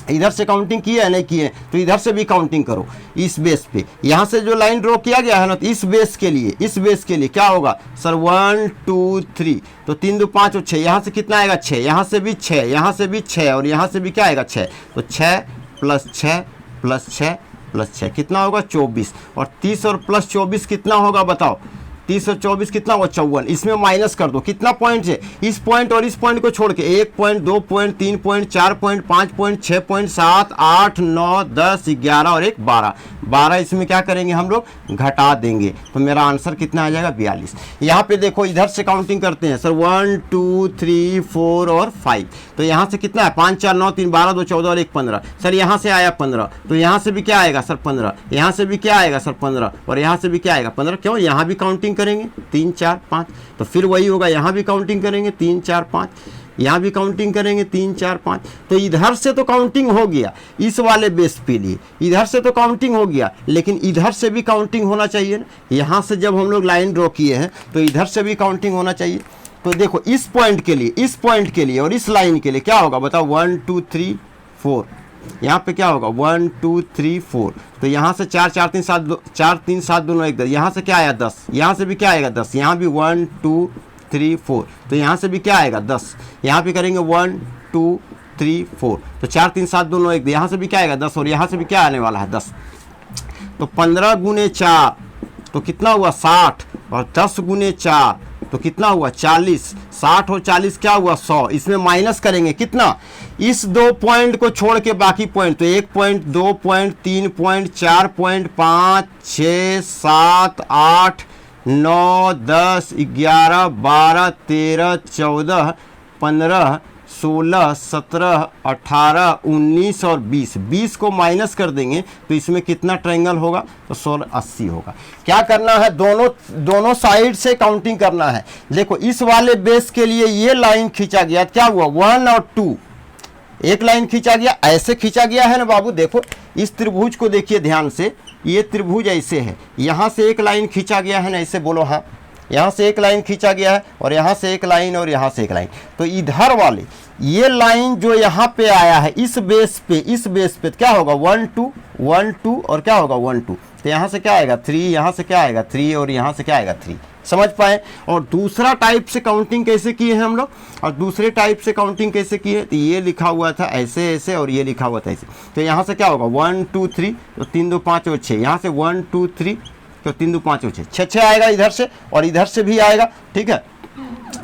इधर से काउंटिंग किए है नहीं किए, तो इधर से भी काउंटिंग करो इस बेस पे। यहाँ से जो लाइन ड्रॉ किया गया है ना, तो इस बेस के लिए क्या होगा सर 1 2 3, तो 3 2 5 और 6, यहाँ से कितना आएगा 6, यहाँ से भी 6, यहाँ से भी 6 और यहाँ से भी क्या आएगा 6, तो 6 प्लस 6 प्लस 6 प्लस 6 कितना होगा 24, और 30 और प्लस 24 कितना होगा बताओ, 30 और 24 कितना हुआ 54। इसमें माइनस कर दो, कितना पॉइंट है, इस पॉइंट और इस पॉइंट को छोड़ के 1 point 2 point 3 point 4 point 5 point 6 point 7 8 9 10 11 और 1 12, 12 इसमें क्या करेंगे हम लोग घटा देंगे, तो मेरा आंसर कितना आ जाएगा 42। यहाँ पे देखो इधर से काउंटिंग करते हैं सर 1 2 3 4 और 5, तो यहाँ से कितना है 5 4 9 3 12 2 14 और 1 15, सर यहाँ से आया 15, तो यहाँ से भी क्या आएगा सर 15, यहाँ से भी क्या आएगा सर 15 और यहाँ से भी क्या आएगा 15, क्यों यहाँ भी काउंटिंग करेंगे 3 4 5, तो फिर वही होगा, यहाँ भी काउंटिंग करेंगे 3 4 5, यहाँ भी काउंटिंग करेंगे 3 4 5, तो इधर से तो काउंटिंग हो गया इस वाले बेस पे लिए, इधर से तो काउंटिंग हो गया, लेकिन इधर से भी काउंटिंग होना चाहिए ना, यहाँ से जब हम लोग लाइन ड्रॉ किए हैं तो इधर से भी काउंटिंग होना चाहिए। तो देखो इस पॉइंट के लिए और इस लाइन के लिए क्या होगा बताओ 1 2 3 4, यहाँ पे क्या होगा 1 2 3 4, तो यहाँ से 4 4 3 7 4 3 7 2 9 1 10, यहाँ से क्या आया 10, यहाँ से भी क्या आएगा 10, यहाँ भी 1 2 3 4, तो यहाँ से भी क्या आएगा 10, यहाँ पे करेंगे 1 2 3 4, तो 4 3 7 2 9 1, यहाँ से भी क्या आएगा 10 और यहाँ से भी क्या आने वाला है 10, तो 15 गुने 4 तो कितना हुआ 60 और 10 गुने 4 तो कितना हुआ 40, 60 और 40 क्या हुआ 100, इसमें माइनस करेंगे कितना, इस 2 पॉइंट को छोड़ के बाकी पॉइंट, तो 1 पॉइंट 2 पॉइंट 3 पॉइंट 4 पॉइंट 5 6 7 8 9 10 11 12 13 14 15 16 17 18 19 और 20, 20 को माइनस कर देंगे तो इसमें कितना ट्रायंगल होगा, तो 16 80 होगा। क्या करना है, दोनों साइड से काउंटिंग करना है। देखो इस वाले बेस के लिए ये लाइन खींचा गया, क्या हुआ 1 और 2, एक लाइन खींचा गया, ऐसे खींचा गया है ना बाबू, देखो इस त्रिभुज को देखिए ध्यान से, ये त्रिभुज ऐसे है, यहाँ से एक लाइन खींचा गया है ना, ऐसे बोलो हाँ, यहाँ से एक लाइन खींचा गया है और यहाँ से एक लाइन और यहाँ से एक लाइन, तो इधर वाले ये लाइन जो यहाँ पे आया है इस बेस पे क्या होगा 1 2 1 2 और क्या होगा 1 2, तो यहाँ से क्या आएगा 3, यहाँ से क्या आएगा 3 और यहाँ से क्या आएगा 3, समझ पाए। और दूसरा टाइप से काउंटिंग कैसे किए हैं हम लोग, और दूसरे टाइप से काउंटिंग कैसे किए, तो ये लिखा हुआ था ऐसे ऐसे और ये लिखा हुआ था ऐसे, तो यहाँ से क्या होगा 1 2 3, तो 3 2 5 और 6, यहाँ से 1 2 3 तो 3 2 5 और 6 6 आएगा इधर से और इधर से भी आएगा, ठीक है।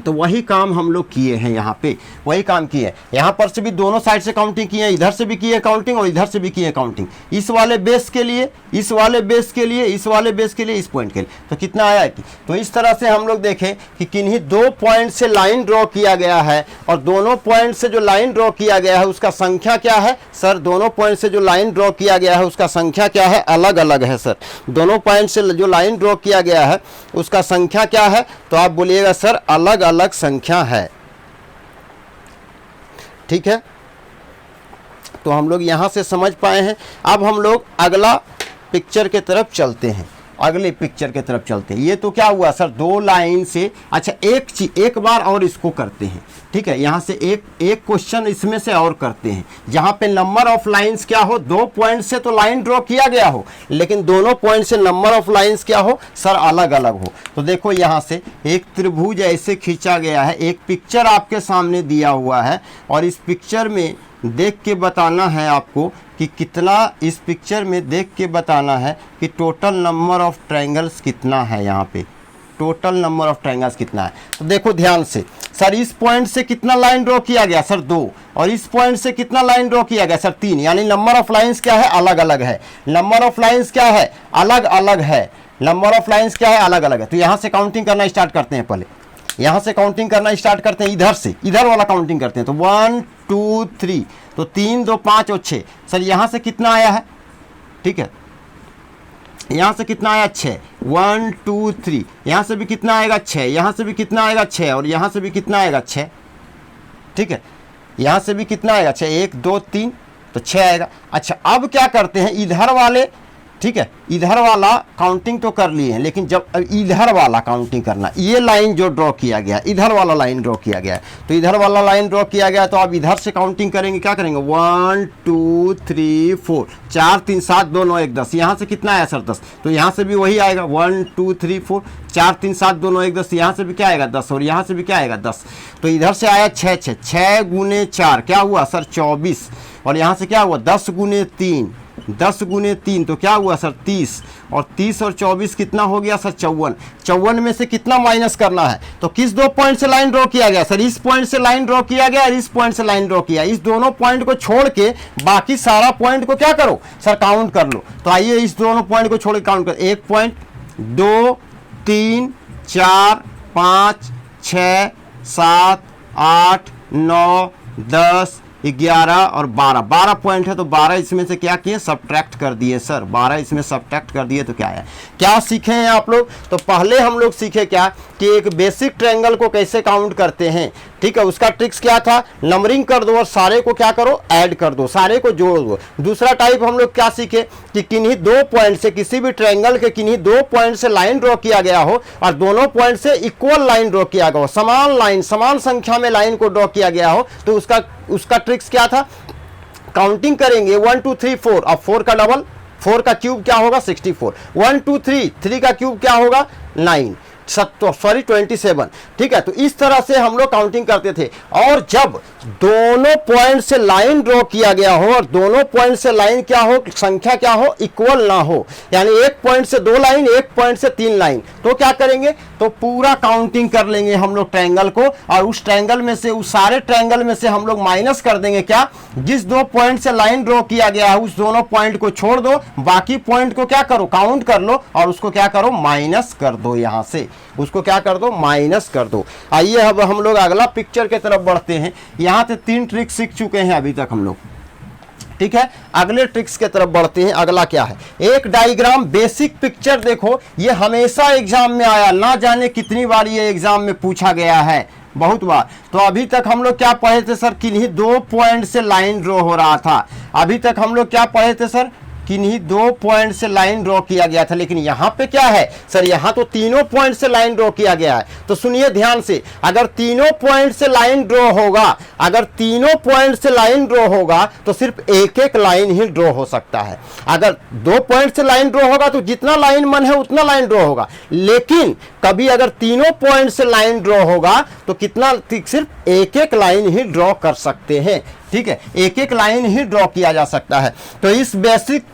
तो वही काम हम लोग किए हैं, यहाँ पे वही काम किए हैं, यहाँ पर से भी दोनों साइड से काउंटिंग किए हैं, इधर से भी किए काउंटिंग और इधर से भी किए काउंटिंग, इस वाले बेस के लिए, इस वाले बेस के लिए, इस वाले बेस के लिए, इस पॉइंट के लिए, तो कितना आया कि, तो इस तरह से हम लोग देखें कि किन्हीं 2 पॉइंट से लाइन ड्रॉ किया गया है और दोनों पॉइंट से जो लाइन ड्रॉ किया गया है उसका संख्या क्या है सर, दोनों पॉइंट से जो लाइन ड्रॉ किया गया है उसका संख्या क्या है, अलग अलग है सर, दोनों पॉइंट से जो लाइन ड्रॉ किया गया है उसका संख्या क्या है, तो आप बोलिएगा सर अलग अलग संख्या है, ठीक है। तो हम लोग यहां से समझ पाए हैं। अब हम लोग अगला पिक्चर के तरफ चलते हैं, अगले पिक्चर के तरफ चलते हैं। ये तो क्या हुआ सर 2 लाइन से, अच्छा एक बार और इसको करते हैं, ठीक है। यहाँ से एक क्वेश्चन इसमें से और करते हैं, जहाँ पे नंबर ऑफ लाइंस क्या हो, 2 पॉइंट से तो लाइन ड्रॉ किया गया हो लेकिन दोनों पॉइंट से नंबर ऑफ लाइंस क्या हो सर, अलग अलग हो। तो देखो यहाँ से एक त्रिभुज ऐसे खींचा गया है, एक पिक्चर आपके सामने दिया हुआ है और इस पिक्चर में देख के बताना है आपको कि कितना, इस पिक्चर में देख के बताना है कि टोटल नंबर ऑफ ट्रायंगल्स कितना है, यहाँ पे टोटल नंबर ऑफ ट्रायंगल्स कितना है। तो देखो ध्यान से, सर इस पॉइंट से कितना लाइन ड्रॉ किया गया सर 2, और इस पॉइंट से कितना लाइन ड्रॉ किया गया सर 3, यानी नंबर ऑफ लाइंस क्या है, अलग अलग है। नंबर ऑफ लाइंस क्या है, अलग अलग है। नंबर ऑफ लाइंस क्या है, अलग अलग है। तो यहाँ से काउंटिंग करना स्टार्ट करते हैं, पहले यहाँ से काउंटिंग करना स्टार्ट करते हैं, इधर से, इधर वाला काउंटिंग करते हैं। तो 1 2 3, तो 3 2 5 और 6, सर यहाँ से कितना आया है, ठीक है। यहाँ से कितना आया 6, 1 2 3, यहाँ से भी कितना आएगा 6, यहाँ से भी कितना आएगा 6, और यहाँ से भी कितना आएगा 6, ठीक है। यहाँ से भी कितना आएगा 6, 1 2 3, तो 6 आएगा। अच्छा अब क्या करते हैं, इधर वाले, ठीक है, इधर वाला काउंटिंग तो कर लिए हैं, लेकिन जब इधर वाला काउंटिंग करना, ये लाइन जो ड्रॉ किया गया, इधर वाला लाइन ड्रॉ किया गया है, तो इधर वाला लाइन ड्रॉ किया गया, तो आप इधर से काउंटिंग करेंगे, क्या करेंगे, 1 2 3 4, 4 3 7 2 9 1 10, यहाँ से कितना आया सर 10, तो यहाँ से भी वही आएगा 1 2 3 4, 4 3 7 2 9 1 10, यहाँ से भी क्या आएगा 10, और यहाँ से भी क्या आएगा 10, तो इधर से आया 6 6, 6 गुने 4 क्या हुआ सर 24, और यहाँ से क्या हुआ 10 गुने 3, 10 गुने 3 तो क्या हुआ सर 30, और 30 और 24 कितना हो गया सर 54, 54 में से कितना माइनस करना है, तो किस दो पॉइंट से लाइन ड्रॉ किया गया सर, इस पॉइंट से लाइन ड्रॉ किया गया और इस पॉइंट से लाइन ड्रॉ किया, इस दोनों पॉइंट को छोड़ के बाकी सारा पॉइंट को क्या करो सर काउंट कर लो। तो आइए इस दोनों पॉइंट को छोड़ के काउंट कर, 1 पॉइंट 2 3 4 5 6 7 8 9 10 11 और 12, 12 पॉइंट है, तो 12 इसमें से क्या किए सब्ट्रैक्ट कर दिए सर, 12 इसमें सब्ट्रैक्ट कर दिए, तो क्या है, क्या सीखे हैं आप लोग। तो पहले हम लोग सीखे क्या कि एक बेसिक ट्रायंगल को कैसे काउंट करते हैं, ठीक है, उसका ट्रिक्स क्या था, नंबरिंग कर दो और सारे को क्या करो ऐड कर दो, सारे को जोड़ दो। दूसरा टाइप हम लोग क्या सीखे कि किन्हीं दो पॉइंट से, किसी भी ट्रायंगल के किन्हीं दो पॉइंट से लाइन ड्रॉ किया गया हो और दोनों पॉइंट से इक्वल लाइन ड्रॉ किया गया हो, समान लाइन समान संख्या में लाइन को ड्रॉ किया गया हो, तो उसका ट्रिक्स क्या था, काउंटिंग करेंगे 1 2 3 4, अब 4 का डबल, 4 का क्यूब क्या होगा 64, 1 2 3, 3 का क्यूब क्या होगा 9, 27, ठीक है। तो इस तरह से हम लोग काउंटिंग करते थे, और जब दोनों पॉइंट से लाइन ड्रॉ किया गया हो और दोनों पॉइंट से लाइन क्या हो, संख्या क्या हो, इक्वल ना हो, यानी एक पॉइंट से 2 लाइन, एक पॉइंट से 3 लाइन, तो क्या करेंगे, तो पूरा काउंटिंग कर लेंगे हम लोग ट्रायंगल को, और उस ट्रायंगल में से, उस सारे ट्रायंगल में से हम लोग माइनस कर देंगे क्या, जिस दो पॉइंट से लाइन ड्रॉ किया गया है उस दोनों पॉइंट को छोड़ दो, बाकी पॉइंट को क्या करो काउंट कर लो, और उसको क्या करो माइनस कर दो, यहां से उसको क्या कर दो माइनस कर दो। आइए अब हम लोग अगला पिक्चर की तरफ बढ़ते हैं। यहां से 3 ट्रिक सीख चुके हैं अभी तक हम लोग, ठीक है, अगले ट्रिक्स की तरफ बढ़ते हैं। अगला क्या है, एक डायग्राम बेसिक पिक्चर देखो, ये हमेशा एग्जाम में आया, ना जाने कितनी बार ये एग्जाम में पूछा गया है, बहुत बार। तो अभी तक हम लोग क्या पढ़े थे सर, किन्हीं दो पॉइंट से लाइन ड्रॉ हो रहा था, अभी तक हम लोग क्या पढ़े थे सर, किन्हीं दो पॉइंट से लाइन ड्रॉ किया गया था, लेकिन यहां पे क्या है सर, यहां तो तीनों पॉइंट से लाइन ड्रॉ किया गया है। तो सुनिए ध्यान से, अगर तीनों पॉइंट से लाइन ड्रॉ होगा, अगर तीनों पॉइंट से लाइन ड्रॉ होगा तो सिर्फ एक एक लाइन ही ड्रॉ हो सकता है। अगर 2 पॉइंट से लाइन ड्रॉ होगा तो जितना लाइन मन है उतना लाइन ड्रॉ होगा, लेकिन कभी अगर तीनों पॉइंट से लाइन ड्रॉ होगा तो कितना, सिर्फ एक एक लाइन ही ड्रॉ कर सकते हैं, ठीक है, एक एक लाइन ही ड्रॉ किया जा सकता है। तो इस बेसिक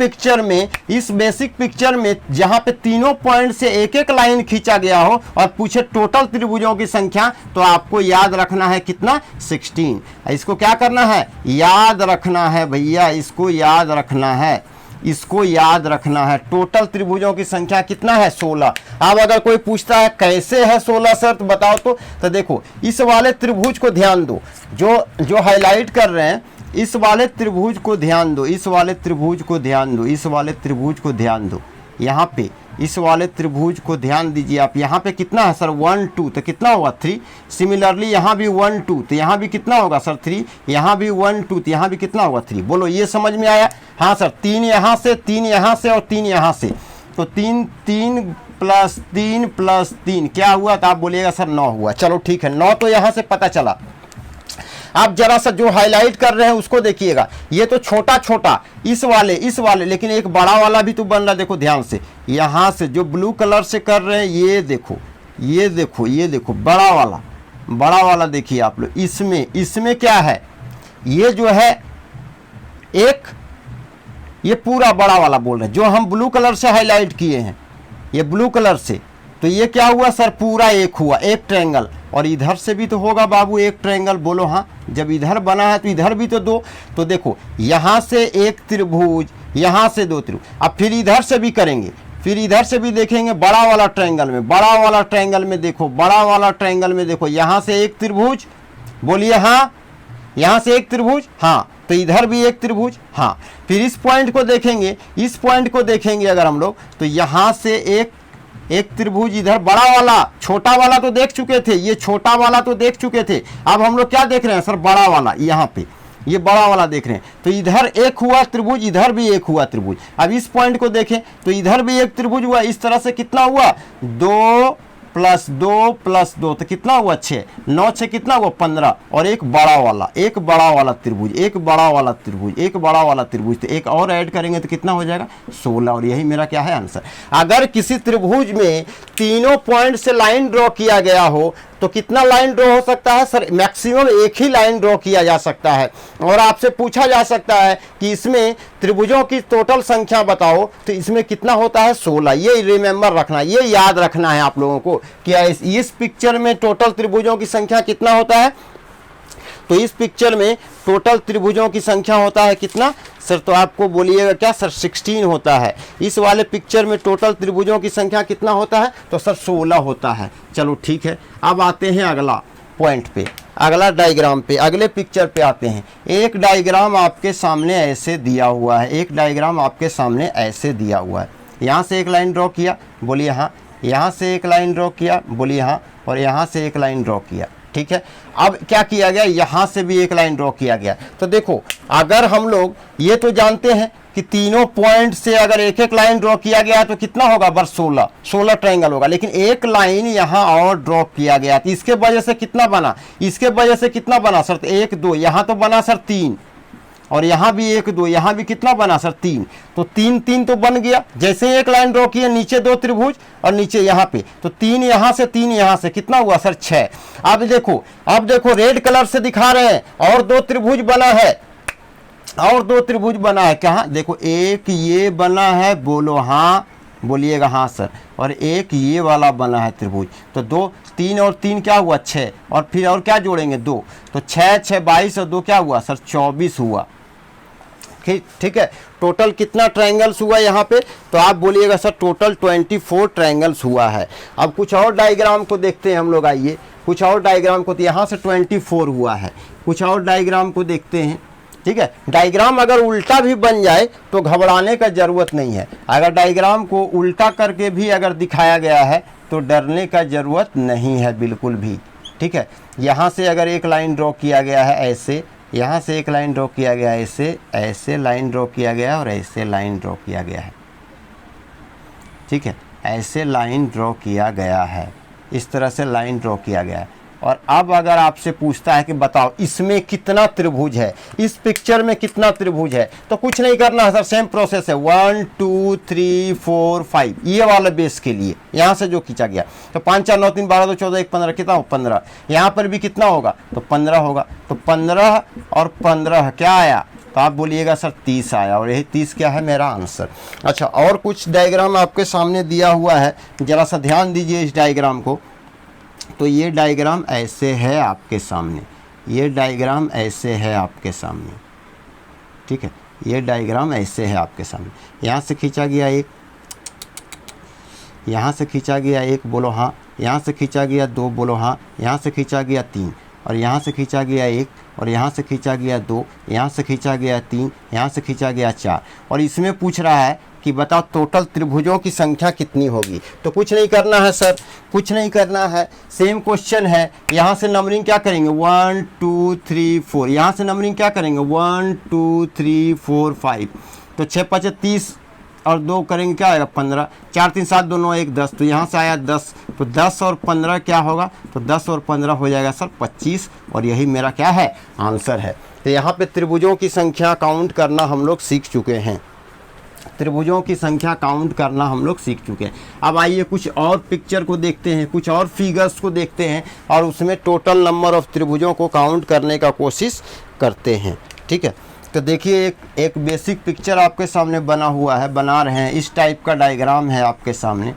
पिक्चर में जहां पे तीनों पॉइंट से एक एक लाइन खींचा गया हो और पूछे टोटल त्रिभुजों की संख्या, तो आपको याद रखना है कितना 16। इसको क्या करना है, याद रखना है भैया, इसको याद रखना है, इसको याद रखना है। टोटल त्रिभुजों की संख्या कितना है 16। अब अगर कोई पूछता है कैसे है 16 सर, तो बताओ। तो देखो इस वाले त्रिभुज को ध्यान दो, जो हाईलाइट कर रहे हैं, इस वाले त्रिभुज को ध्यान दो, इस वाले त्रिभुज को ध्यान दो, इस वाले त्रिभुज को ध्यान दो, यहाँ पे इस वाले त्रिभुज को ध्यान दीजिए आप। यहाँ पे कितना है सर 1 2, तो कितना होगा 3। सिमिलरली यहाँ भी 1 2, तो यहाँ भी कितना होगा सर 3। यहाँ भी 1 2, तो यहाँ भी कितना होगा 3। बोलो ये समझ में आया। हाँ सर, 3 यहाँ से, 3 यहाँ से और 3 यहाँ से, तो 3 प्लस 3 प्लस 3 क्या हुआ, तो आप बोलिएगा सर 9 हुआ। चलो ठीक है, 9 तो यहाँ से पता चला। आप जरा सा जो हाईलाइट कर रहे हैं उसको देखिएगा, ये तो छोटा छोटा इस वाले, लेकिन एक बड़ा वाला भी तो बन रहा। देखो ध्यान से, यहाँ से जो ब्लू कलर से कर रहे हैं, ये देखो बड़ा वाला देखिए आप लोग। इसमें क्या है, ये जो है एक, ये पूरा बड़ा वाला बोल रहे हैं, जो हम ब्लू कलर से हाईलाइट किए हैं, ये ब्लू कलर से, तो ये क्या हुआ सर, पूरा एक हुआ, एक ट्रायंगल। और इधर से भी तो होगा बाबू एक ट्रायंगल, बोलो हाँ। जब इधर बना है तो इधर भी तो 2। तो देखो यहाँ से एक त्रिभुज, यहाँ से 2 त्रिभुज। अब फिर इधर से भी करेंगे, फिर इधर से भी देखेंगे बड़ा वाला ट्रायंगल में, देखो बड़ा वाला ट्रायंगल में देखो, यहाँ से एक त्रिभुज, बोलिए हाँ, यहाँ से एक त्रिभुज, हाँ, तो इधर भी एक त्रिभुज। हाँ, फिर इस पॉइंट को देखेंगे, इस पॉइंट को देखेंगे अगर हम लोग, तो यहाँ से एक त्रिभुज इधर, बड़ा वाला, छोटा वाला तो देख चुके थे, ये छोटा वाला तो देख चुके थे। अब हम लोग क्या देख रहे हैं सर, बड़ा वाला, यहाँ पे ये बड़ा वाला देख रहे हैं। तो इधर एक हुआ त्रिभुज, इधर भी एक हुआ त्रिभुज। अब इस पॉइंट को देखें तो इधर भी एक त्रिभुज हुआ। इस तरह से कितना हुआ, 2 + 2 + 2 तो कितना हुआ 6, 9 6 कितना हुआ 15। और एक बड़ा वाला, एक बड़ा वाला त्रिभुज, एक बड़ा वाला त्रिभुज, एक बड़ा वाला त्रिभुज, तो एक और ऐड करेंगे तो कितना हो जाएगा 16। और यही मेरा क्या है आंसर। अगर किसी त्रिभुज में तीनों पॉइंट से लाइन ड्रॉ किया गया हो तो कितना लाइन ड्रॉ हो सकता है सर, मैक्सिमम एक ही लाइन ड्रॉ किया जा सकता है। और आपसे पूछा जा सकता है कि इसमें त्रिभुजों की टोटल संख्या बताओ, तो इसमें कितना होता है 16। ये रिमेंबर रखना, ये याद रखना है आप लोगों को कि इस पिक्चर में टोटल त्रिभुजों की संख्या कितना होता है। तो इस पिक्चर में टोटल त्रिभुजों की संख्या होता है कितना सर, तो आपको बोलिएगा क्या सर 16 होता है। इस वाले पिक्चर में टोटल त्रिभुजों की संख्या कितना होता है, तो सर 16 होता है। चलो ठीक है, अब आते हैं अगला पॉइंट पे, अगला डायग्राम पे, अगले पिक्चर पे आते हैं। एक डायग्राम आपके सामने ऐसे दिया हुआ है, एक डायग्राम आपके सामने ऐसे दिया हुआ है। यहाँ से एक लाइन ड्रॉ किया, बोलिए हाँ, यहाँ से एक लाइन ड्रॉ किया, बोलिए हाँ, और यहाँ से एक लाइन ड्रॉ किया, ठीक है। अब क्या किया गया, यहाँ से भी एक लाइन ड्रॉ किया गया। तो देखो, अगर हम लोग ये तो जानते हैं कि तीनों पॉइंट से अगर एक एक लाइन ड्रॉ किया गया तो कितना होगा बस 16 ट्रायंगल होगा। लेकिन एक लाइन यहाँ और ड्रॉ किया गया, तो इसके वजह से कितना बना, इसके वजह से कितना बना सर, तो 1 2, यहाँ तो बना सर 3, और यहाँ भी 1 2, यहाँ भी कितना बना सर 3। तो 3 3 तो बन गया। जैसे एक लाइन ड्रॉ किए, नीचे 2 त्रिभुज और नीचे यहाँ पे, तो 3 यहाँ से 3 यहाँ से, कितना हुआ सर 6। अब देखो रेड कलर से दिखा रहे हैं, और 2 त्रिभुज बना है, और 2 त्रिभुज बना है। कहाँ देखो, एक ये बना है, बोलो हाँ, बोलिएगा हाँ सर, और एक ये वाला बना है त्रिभुज। तो 2 3 और 3 क्या हुआ 6, और फिर और क्या जोड़ेंगे 2, तो 6 6 22 और 2 क्या हुआ सर 24 हुआ। ठीक है, टोटल कितना ट्रायंगल्स हुआ यहाँ पे, तो आप बोलिएगा सर टोटल 24 ट्रायंगल्स हुआ है। अब कुछ और डायग्राम को देखते हैं हम लोग, आइए कुछ और डायग्राम को, तो यहाँ से 24 हुआ है। कुछ और डायग्राम को देखते हैं, ठीक है। डायग्राम अगर उल्टा भी बन जाए तो घबराने का ज़रूरत नहीं है। अगर डायग्राम को उल्टा करके भी अगर दिखाया गया है तो डरने का ज़रूरत नहीं है बिल्कुल भी, ठीक है। यहाँ से अगर एक लाइन ड्रॉ किया गया है ऐसे, यहाँ से एक लाइन ड्रॉ किया गया है ऐसे, ऐसे लाइन ड्रॉ किया गया है, और ऐसे लाइन ड्रॉ किया गया है, ठीक है। ऐसे लाइन ड्रॉ किया गया है, इस तरह से लाइन ड्रॉ किया गया है। और अब अगर आपसे पूछता है कि बताओ इसमें कितना त्रिभुज है, इस पिक्चर में कितना त्रिभुज है, तो कुछ नहीं करना है सर, सेम प्रोसेस है। 1 2 3 4 5, ये वाला बेस के लिए यहाँ से जो खींचा गया, तो 5 4 9 3 12 2 14 1 15, कितना हो 15। यहाँ पर भी कितना होगा, तो 15 होगा। तो 15 और 15 क्या आया, तो आप बोलिएगा सर 30 आया, और यही 30 क्या है मेरा आंसर। अच्छा, और कुछ डायग्राम आपके सामने दिया हुआ है, ज़रा सा ध्यान दीजिए इस डायग्राम को। तो ये डायग्राम ऐसे है आपके सामने, ये डायग्राम ऐसे है आपके सामने, ठीक है। ये डायग्राम ऐसे है आपके सामने। यहाँ से खींचा गया एक, यहाँ से खींचा गया एक, बोलो हाँ। यहाँ से खींचा गया 2, बोलो हाँ। यहाँ से खींचा गया 3, और यहाँ से खींचा गया 1, और यहाँ से खींचा गया 2, यहाँ से खींचा गया 3, यहाँ से खींचा गया 4। और इसमें पूछ रहा है कि बताओ टोटल त्रिभुजों की संख्या कितनी होगी। तो कुछ नहीं करना है सर, कुछ नहीं करना है, सेम क्वेश्चन है। यहाँ से नंबरिंग क्या करेंगे 1 2 3 4, यहाँ से नंबरिंग क्या करेंगे 1 2 3 4 5। तो 6 5 30 और 2 करेंगे क्या आएगा 15, 4 3 7 2 9 1 10। तो यहाँ से आया 10, तो 10 और 15 क्या होगा, तो 10 और 15 हो जाएगा सर 25, और यही मेरा क्या है आंसर है। तो यहाँ पे त्रिभुजों की संख्या काउंट करना हम लोग सीख चुके हैं, त्रिभुजों की संख्या काउंट करना हम लोग सीख चुके हैं। अब आइए कुछ और पिक्चर को देखते हैं, कुछ और फिगर्स को देखते हैं, और उसमें टोटल नंबर ऑफ त्रिभुजों को काउंट करने का कोशिश करते हैं, ठीक है। तो देखिए एक बेसिक पिक्चर आपके सामने बना हुआ है, बना रहे हैं, इस टाइप का डायग्राम है आपके सामने,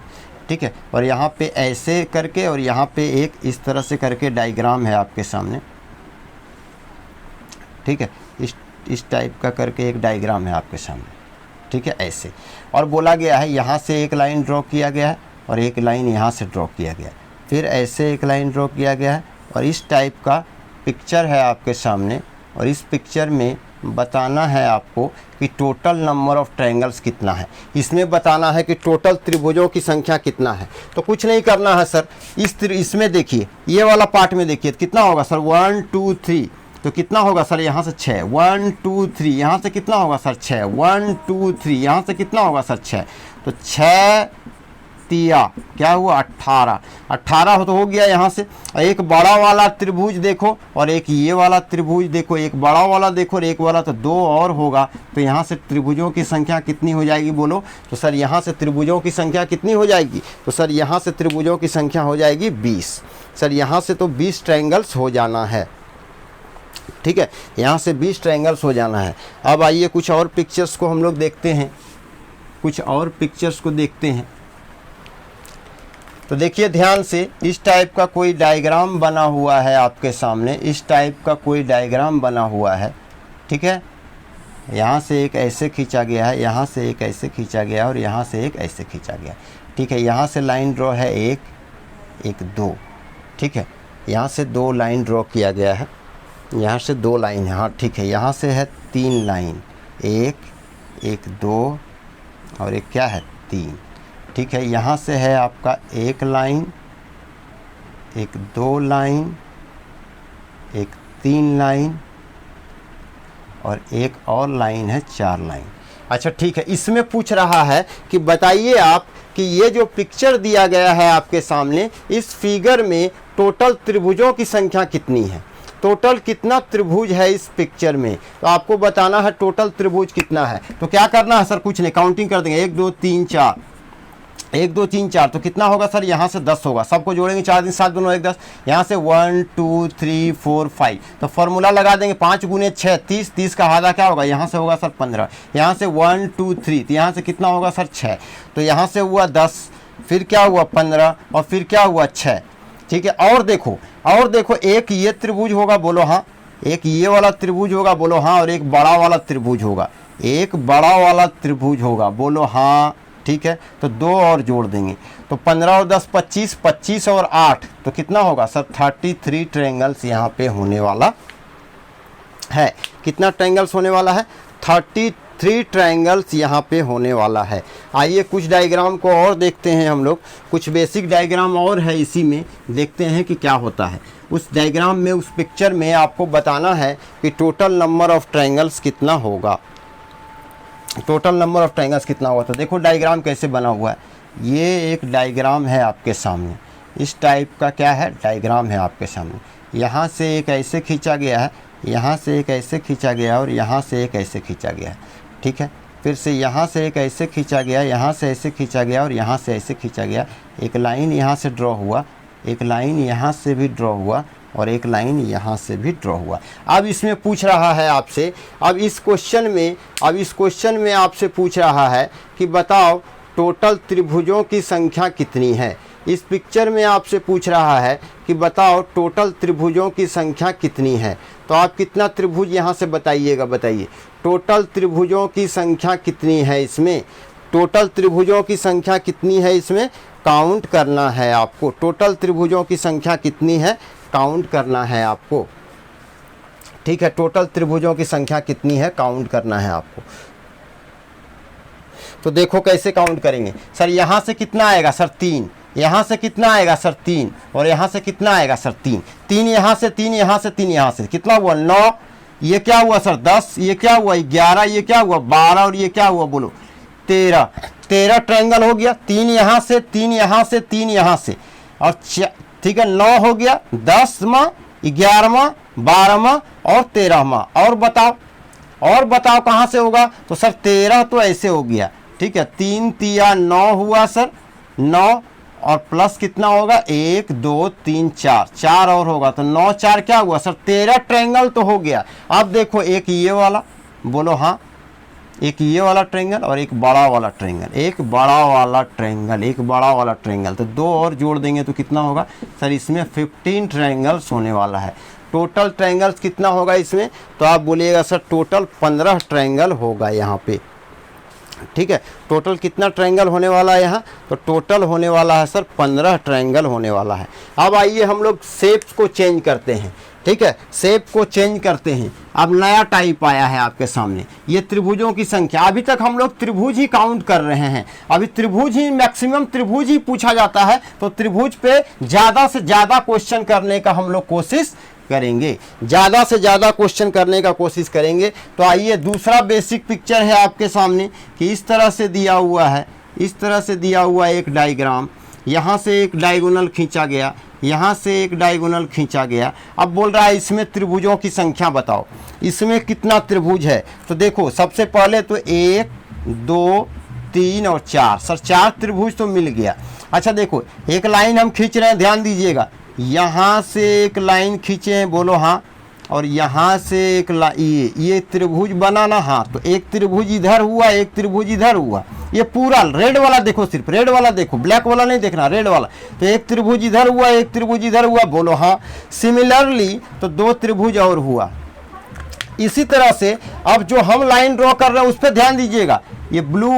ठीक है। और यहाँ पे ऐसे करके, और यहाँ पे एक इस तरह से करके डायग्राम है आपके सामने, ठीक है। इस टाइप का करके एक डायग्राम है आपके सामने, ठीक है, ऐसे। और बोला गया है यहाँ से एक लाइन ड्रॉ किया गया है, और एक लाइन यहाँ से ड्रॉ किया गया है, फिर ऐसे एक लाइन ड्रॉ किया गया है, और इस टाइप का पिक्चर है आपके सामने। और इस पिक्चर में बताना है आपको कि टोटल नंबर ऑफ ट्रायंगल्स कितना है। इसमें बताना है कि टोटल त्रिभुजों की संख्या कितना है। तो कुछ नहीं करना है सर, इसमें देखिए, ये वाला पार्ट में देखिए कितना होगा सर, 1 2 3, तो कितना होगा सर यहाँ से 6, 1 2 3, यहाँ से कितना होगा सर 6, 1 2 3, यहाँ से कितना होगा सर 6, तो 6 तिया क्या हुआ 18, 18 तो हो गया यहाँ से। एक बड़ा वाला त्रिभुज देखो और एक ये वाला त्रिभुज देखो, एक बड़ा वाला देखो और एक वाला, तो 2 और होगा, तो यहाँ से त्रिभुजों की संख्या कितनी हो जाएगी बोलो। तो सर यहाँ से त्रिभुजों की संख्या कितनी हो जाएगी, तो सर यहाँ से त्रिभुजों की संख्या हो जाएगी 20। सर यहाँ से तो 20 ट्रायंगल्स हो जाना है, ठीक है, यहाँ से 20 ट्रायंगल्स हो जाना है। अब आइए कुछ और पिक्चर्स को हम लोग देखते हैं, कुछ और पिक्चर्स को देखते हैं। तो देखिए ध्यान से, इस टाइप का कोई डायग्राम बना हुआ है आपके सामने, इस टाइप का कोई डायग्राम बना हुआ है, ठीक है। यहाँ से एक ऐसे खींचा गया है, यहाँ से एक ऐसे खींचा गया और यहाँ से एक ऐसे खींचा गया, ठीक है। यहाँ से लाइन ड्रॉ है एक 2, ठीक है। यहाँ से 2 लाइन ड्रॉ किया गया है, यहाँ से 2 लाइन है, हाँ ठीक है। यहाँ से है 3 लाइन, 1 2 और एक क्या है 3, ठीक है। यहाँ से है आपका 1 लाइन, 2 लाइन, 3 लाइन और एक और लाइन है 4 लाइन। अच्छा ठीक है, इसमें पूछ रहा है कि बताइए आप कि ये जो पिक्चर दिया गया है आपके सामने, इस फिगर में टोटल त्रिभुजों की संख्या कितनी है, टोटल कितना त्रिभुज है इस पिक्चर में। तो आपको बताना है टोटल त्रिभुज कितना है। तो क्या करना है सर, कुछ नहीं, काउंटिंग कर देंगे, 1 2 3 4, 1 2 3 4, तो कितना होगा सर, यहाँ से 10 होगा, सबको जोड़ेंगे 4 दिन 7 2 1 10, यहाँ से 1 2 3 4 5, तो फॉर्मूला लगा देंगे 5 गुने 6 30, 30 का आधा क्या होगा, यहाँ से होगा सर 15, यहाँ से 1 2 3, तो यहाँ से कितना होगा सर 6, तो यहाँ से हुआ 10, फिर क्या हुआ 15 और फिर क्या हुआ 6, ठीक है। और देखो एक ये त्रिभुज होगा बोलो हाँ, एक ये वाला त्रिभुज होगा बोलो हाँ, और एक बड़ा वाला त्रिभुज होगा, एक बड़ा वाला त्रिभुज होगा बोलो हाँ, ठीक है। तो 2 और जोड़ देंगे, तो 15 और 10 25, 25 और 8, तो कितना होगा सर 33 ट्रायंगल्स यहाँ पे होने वाला है। कितना ट्रायंगल्स होने वाला है, 33 ट्रायंगल्स यहाँ पे होने वाला है। आइए कुछ डायग्राम को और देखते हैं हम लोग, कुछ बेसिक डायग्राम और है इसी में, देखते हैं कि क्या होता है। उस डायग्राम में, उस पिक्चर में आपको बताना है कि टोटल नंबर ऑफ ट्रायंगल्स कितना होगा, टोटल नंबर ऑफ ट्रायंगल्स कितना हुआ। तो देखो डायग्राम कैसे बना हुआ है, ये एक डायग्राम है आपके सामने, इस टाइप का क्या है डायग्राम है आपके सामने। यहाँ से एक ऐसे खींचा गया है, यहाँ से एक ऐसे खींचा गया और यहाँ से एक ऐसे खींचा गया है, ठीक है। फिर से यहाँ से एक ऐसे खींचा गया, यहाँ से ऐसे खींचा गया और यहाँ से ऐसे खींचा गया, एक लाइन यहाँ से ड्रॉ हुआ, एक लाइन यहाँ से भी ड्रॉ हुआ और एक लाइन यहाँ से भी ड्रॉ हुआ। अब इसमें पूछ रहा है आपसे, अब इस क्वेश्चन में आपसे पूछ रहा है कि बताओ टोटल त्रिभुजों की संख्या कितनी है। इस पिक्चर में आपसे पूछ रहा है कि बताओ टोटल त्रिभुजों की संख्या कितनी है। तो आप कितना त्रिभुज यहाँ से बताइएगा, बताइए टोटल त्रिभुजों की संख्या कितनी है इसमें, टोटल त्रिभुजों की संख्या कितनी है इसमें काउंट करना है आपको। टोटल त्रिभुजों की संख्या कितनी है काउंट करना है आपको, ठीक है। टोटल त्रिभुजों की संख्या कितनी है काउंट करना है आपको। तो देखो कैसे काउंट करेंगे सर, यहाँ से कितना आएगा सर 3, यहाँ से कितना आएगा सर 3 और यहाँ से कितना आएगा सर 3, 3 यहाँ से 3 यहाँ से 3 यहाँ से, कितना हुआ 9, ये क्या हुआ सर 10, ये क्या हुआ 11, ये क्या हुआ 12 और ये क्या हुआ बोलो 13, 13 ट्रायंगल हो गया। 3 यहाँ से 3 यहाँ से 3 यहाँ से और ठीक है 9 हो गया, 10वां 11वां 12वां और 13वां। और बताओ कहाँ से होगा, तो सर 13 तो ऐसे हो गया, ठीक है। 3 तिया 9 हुआ सर, 9 और प्लस कितना होगा 1 2 3 4, 4 और होगा तो 9 4 क्या हुआ सर 13 ट्रायंगल तो हो गया। अब देखो एक ये वाला बोलो हाँ, एक ये वाला ट्रायंगल और एक बड़ा वाला ट्रायंगल, एक बड़ा वाला ट्रायंगल, एक बड़ा वाला ट्रायंगल, तो 2 और जोड़ देंगे तो कितना होगा सर, इसमें 15 ट्रायंगल्स होने वाला है। टोटल ट्रायंगल्स कितना होगा इसमें, तो आप बोलिएगा सर टोटल 15 ट्रायंगल होगा यहाँ पे, ठीक है। टोटल कितना ट्रायंगल होने वाला है यहाँ, तो टोटल होने वाला है सर 15 ट्रायंगल होने वाला है। अब आइए हम लोग शेप्स को चेंज करते हैं ठीक है, शेप को चेंज करते हैं। अब नया टाइप आया है आपके सामने, ये त्रिभुजों की संख्या। अभी तक हम लोग त्रिभुज ही काउंट कर रहे हैं, अभी त्रिभुज ही मैक्सिमम त्रिभुज ही पूछा जाता है, तो त्रिभुज पे ज़्यादा से ज़्यादा क्वेश्चन करने का हम लोग कोशिश करेंगे, ज़्यादा से ज़्यादा क्वेश्चन करने का कोशिश करेंगे। तो आइए, दूसरा बेसिक पिक्चर है आपके सामने कि इस तरह से दिया हुआ है, इस तरह से दिया हुआ एक डायग्राम, यहाँ से एक डायगोनल खींचा गया, यहाँ से एक डायगोनल खींचा गया। अब बोल रहा है इसमें त्रिभुजों की संख्या बताओ, इसमें कितना त्रिभुज है। तो देखो, सबसे पहले तो 1 2 3 और 4, सर 4 त्रिभुज तो मिल गया। अच्छा देखो, एक लाइन हम खींच रहे हैं, ध्यान दीजिएगा, यहाँ से एक लाइन खींचे हैं, बोलो हाँ, और यहाँ से एक ये त्रिभुज बना ना, हाँ, तो एक त्रिभुज इधर हुआ, एक त्रिभुज इधर हुआ। ये पूरा रेड वाला देखो, सिर्फ रेड वाला देखो, ब्लैक वाला नहीं देखना, रेड वाला। तो एक त्रिभुज इधर हुआ, एक त्रिभुज इधर हुआ, बोलो हाँ। सिमिलरली तो 2 त्रिभुज और हुआ। इसी तरह से अब जो हम लाइन ड्रॉ कर रहे हैं उस पर ध्यान दीजिएगा, ये ब्लू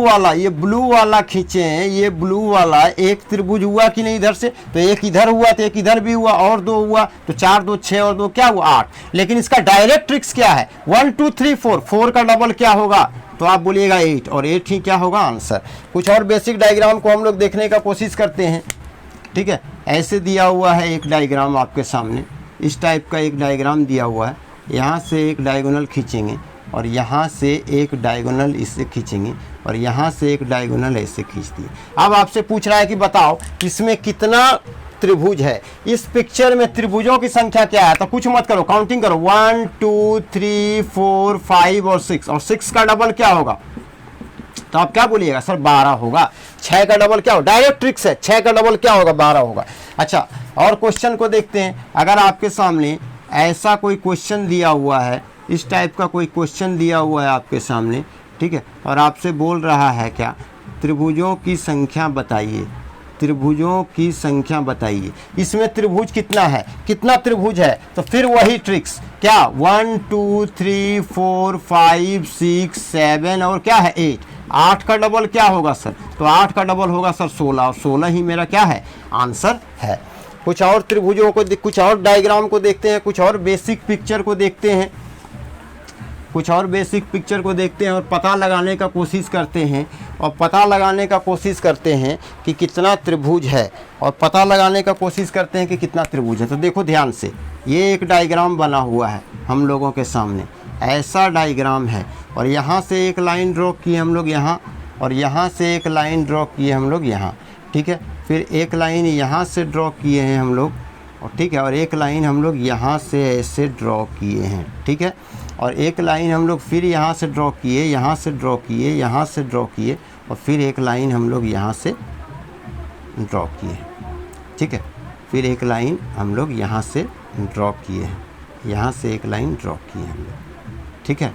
वाला खींचे हैं, ये ब्लू वाला एक त्रिभुज हुआ कि नहीं इधर से, तो एक इधर हुआ, तो एक इधर भी हुआ, और 2 हुआ, तो 4 2 6 और 2 क्या हुआ 8। लेकिन इसका डायरेक्ट ट्रिक्स क्या है, 1 2 3 4, 4 का डबल क्या होगा, तो आप बोलिएगा 8, और 8 ही क्या होगा आंसर। कुछ और बेसिक डायग्राम को हम लोग देखने का कोशिश करते हैं। ठीक है, ऐसे दिया हुआ है एक डायग्राम आपके सामने, इस टाइप का एक डायग्राम दिया हुआ है। यहाँ से एक डायगोनल खींचेंगे, और यहाँ से एक डायगोनल इससे खींचेंगे, और यहाँ से एक डायगोनल ऐसे खींच दिए। अब आपसे पूछ रहा है कि बताओ इसमें कितना त्रिभुज है। इस पिक्चर में त्रिभुजों की संख्या क्या है, तो कुछ मत करो, काउंटिंग करो, 1 2 3 4 5 और 6, और 6 का डबल क्या होगा, तो आप क्या बोलिएगा सर 12 होगा। 6 का डबल क्या होगा, डायरेक्ट ट्रिक्स है, 6 का डबल क्या होगा 12 होगा। अच्छा, और क्वेश्चन को देखते हैं। अगर आपके सामने ऐसा कोई क्वेश्चन दिया हुआ है, इस टाइप का कोई क्वेश्चन दिया हुआ है आपके सामने, ठीक है, और आपसे बोल रहा है क्या, त्रिभुजों की संख्या बताइए, त्रिभुजों की संख्या बताइए, इसमें त्रिभुज कितना है, कितना त्रिभुज है, तो फिर वही ट्रिक्स क्या, 1 2 3 4 5 6 7 और क्या है 8। 8 का डबल क्या होगा सर, तो 8 का डबल होगा सर 16, और 16 ही मेरा क्या है आंसर है। कुछ और त्रिभुजों को, कुछ और डायग्राम को देखते हैं, कुछ और बेसिक पिक्चर को देखते हैं, कुछ और बेसिक पिक्चर को देखते हैं, और पता लगाने का कोशिश करते हैं, और पता लगाने का कोशिश करते हैं कि कितना त्रिभुज है, और पता लगाने का कोशिश करते हैं कि कितना त्रिभुज है। तो देखो ध्यान से, ये एक डायग्राम बना हुआ है हम लोगों के सामने, ऐसा डायग्राम है, और यहाँ से एक लाइन ड्रॉ किए हम लोग यहाँ, और यहाँ से एक लाइन ड्रॉ किए हम लोग यहाँ, ठीक है, फिर एक लाइन यहाँ से ड्रॉ किए हैं हम लोग, और ठीक है, और एक लाइन हम लोग यहाँ से ऐसे ड्रॉ किए हैं, ठीक है, और एक लाइन हम लोग फिर यहाँ से ड्रॉ किए, यहाँ से ड्रॉ किए, यहाँ से ड्रॉ किए, और फिर एक लाइन हम लोग यहाँ से ड्रॉ किए, ठीक है, फिर एक लाइन हम लोग यहाँ से ड्रॉ किए हैं, यहाँ से एक लाइन ड्रॉ किए हम लोग, ठीक है,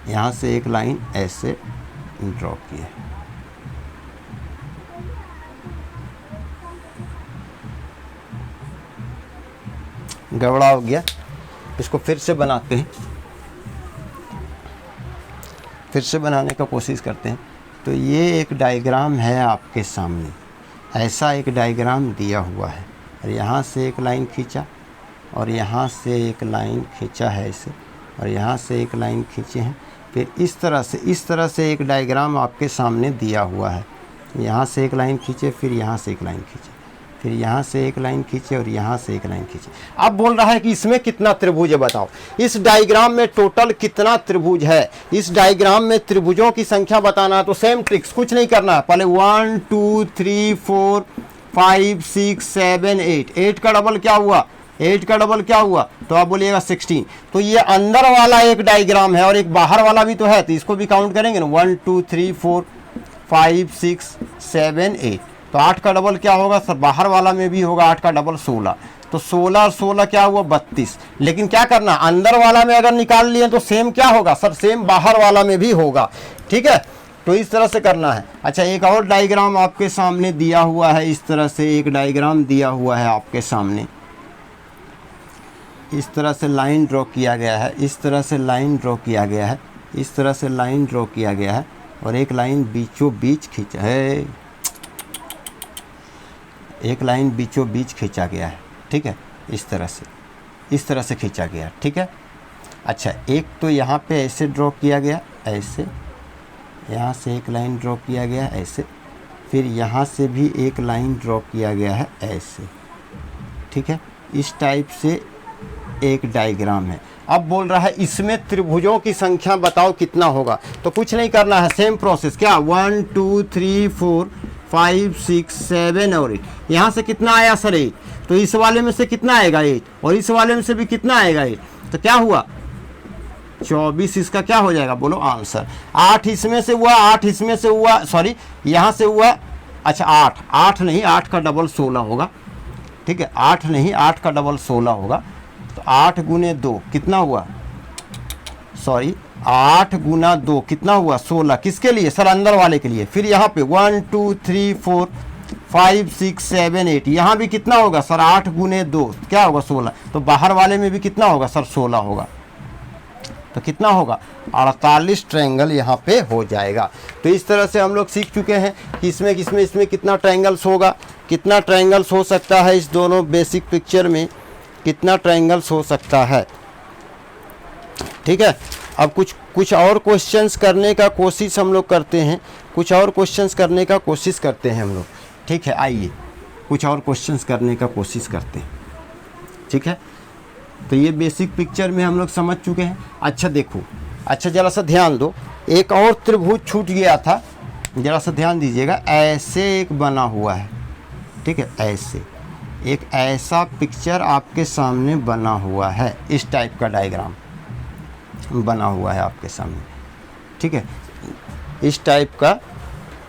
यहाँ से एक लाइन ऐसे ड्रॉ किए। गड़बड़ा हो गया, इसको फिर से बनाते हैं, फिर से बनाने का कोशिश करते हैं। तो ये एक डायग्राम है आपके सामने, ऐसा एक डायग्राम दिया हुआ है, और यहाँ से एक लाइन खींचा, और यहाँ से एक लाइन खींचा है ऐसे, और यहाँ से एक लाइन खींचे हैं, फिर इस तरह से एक डायग्राम आपके सामने दिया हुआ है। यहाँ से एक लाइन खींचे, फिर यहाँ से एक लाइन खींचे, फिर यहाँ से एक लाइन खींचे, और यहाँ से एक लाइन खींचे। अब बोल रहा है कि इसमें कितना त्रिभुज है बताओ, इस डायग्राम में टोटल कितना त्रिभुज है। इस डायग्राम में त्रिभुजों की संख्या बताना है, तो सेम ट्रिक्स, कुछ नहीं करना है, पहले 1 2 3 4 5 6 7 8, 8 का डबल क्या हुआ, 8 का डबल क्या हुआ, तो आप बोलिएगा 16। तो ये अंदर वाला एक डायग्राम है, और एक बाहर वाला भी तो है, तो इसको भी काउंट करेंगे ना, 1 2 3 4 5 6 7 8, तो 8 का डबल क्या होगा सर, बाहर वाला में भी होगा 8 का डबल 16, तो 16 और 16 क्या हुआ 32। लेकिन क्या करना, अंदर वाला में अगर निकाल लिए तो सेम क्या होगा सर, सेम बाहर वाला में भी होगा, ठीक है, तो इस तरह से करना है। अच्छा, एक और डायग्राम आपके सामने दिया हुआ है, इस तरह से एक डायग्राम दिया हुआ है आपके सामने, इस तरह से लाइन ड्रॉ किया गया है, इस तरह से लाइन ड्रॉ किया गया है, इस तरह से लाइन ड्रॉ किया गया है, और एक लाइन बीचों बीच खींचा है, एक लाइन बीचों बीच खींचा गया है, ठीक है, इस तरह से खींचा गया, ठीक है। अच्छा, एक तो यहाँ पे ऐसे ड्रॉ किया गया, ऐसे, यहाँ से एक लाइन ड्रॉ किया गया ऐसे, फिर यहाँ से भी एक लाइन ड्रॉ किया गया है ऐसे, ठीक है। इस टाइप से एक डायग्राम है। अब बोल रहा है इसमें त्रिभुजों की संख्या बताओ कितना होगा। तो कुछ नहीं करना है, सेम प्रोसेस, क्या 1 2 3 4 5 6 7 और 8। यहाँ से कितना आया सर 8, तो इस वाले में से कितना आएगा 8, और इस वाले में से भी कितना आएगा 8, तो क्या हुआ 24। इसका क्या हो जाएगा बोलो आंसर। 8 इसमें से हुआ, 8 इसमें से हुआ, सॉरी यहाँ से हुआ, अच्छा 8 नहीं, 8 का डबल 16 होगा, ठीक है। 8 नहीं, 8 का डबल 16 होगा। तो 8 गुने 2 कितना हुआ, सॉरी 8 गुना 2 कितना हुआ 16, किसके लिए सर अंदर वाले के लिए। फिर यहाँ पे 1 2 3 4 5 6 7 8, यहाँ भी कितना होगा सर 8 गुने 2 क्या होगा 16, तो बाहर वाले में भी कितना होगा सर 16 होगा। तो कितना होगा 48 ट्रायंगल यहाँ पे हो जाएगा। तो इस तरह से हम लोग सीख चुके हैं कि इसमें कितना ट्रायंगल्स होगा, कितना ट्रायंगल्स हो सकता है, इस दोनों बेसिक पिक्चर में कितना ट्रायंगल्स हो सकता है, ठीक है। अब कुछ और क्वेश्चंस करने का कोशिश हम लोग करते हैं, कुछ और क्वेश्चंस करने का कोशिश करते हैं हम लोग, ठीक है। आइए कुछ और क्वेश्चंस करने का कोशिश करते हैं, ठीक है। तो ये बेसिक पिक्चर में हम लोग समझ चुके हैं। अच्छा देखो, अच्छा ज़रा सा ध्यान दो, एक और त्रिभुज छूट गया था, ज़रा सा ध्यान दीजिएगा। ऐसे एक बना हुआ है, ठीक है, ऐसे एक ऐसा पिक्चर आपके सामने बना हुआ है, इस टाइप का डायग्राम बना हुआ है आपके सामने, ठीक है। इस टाइप का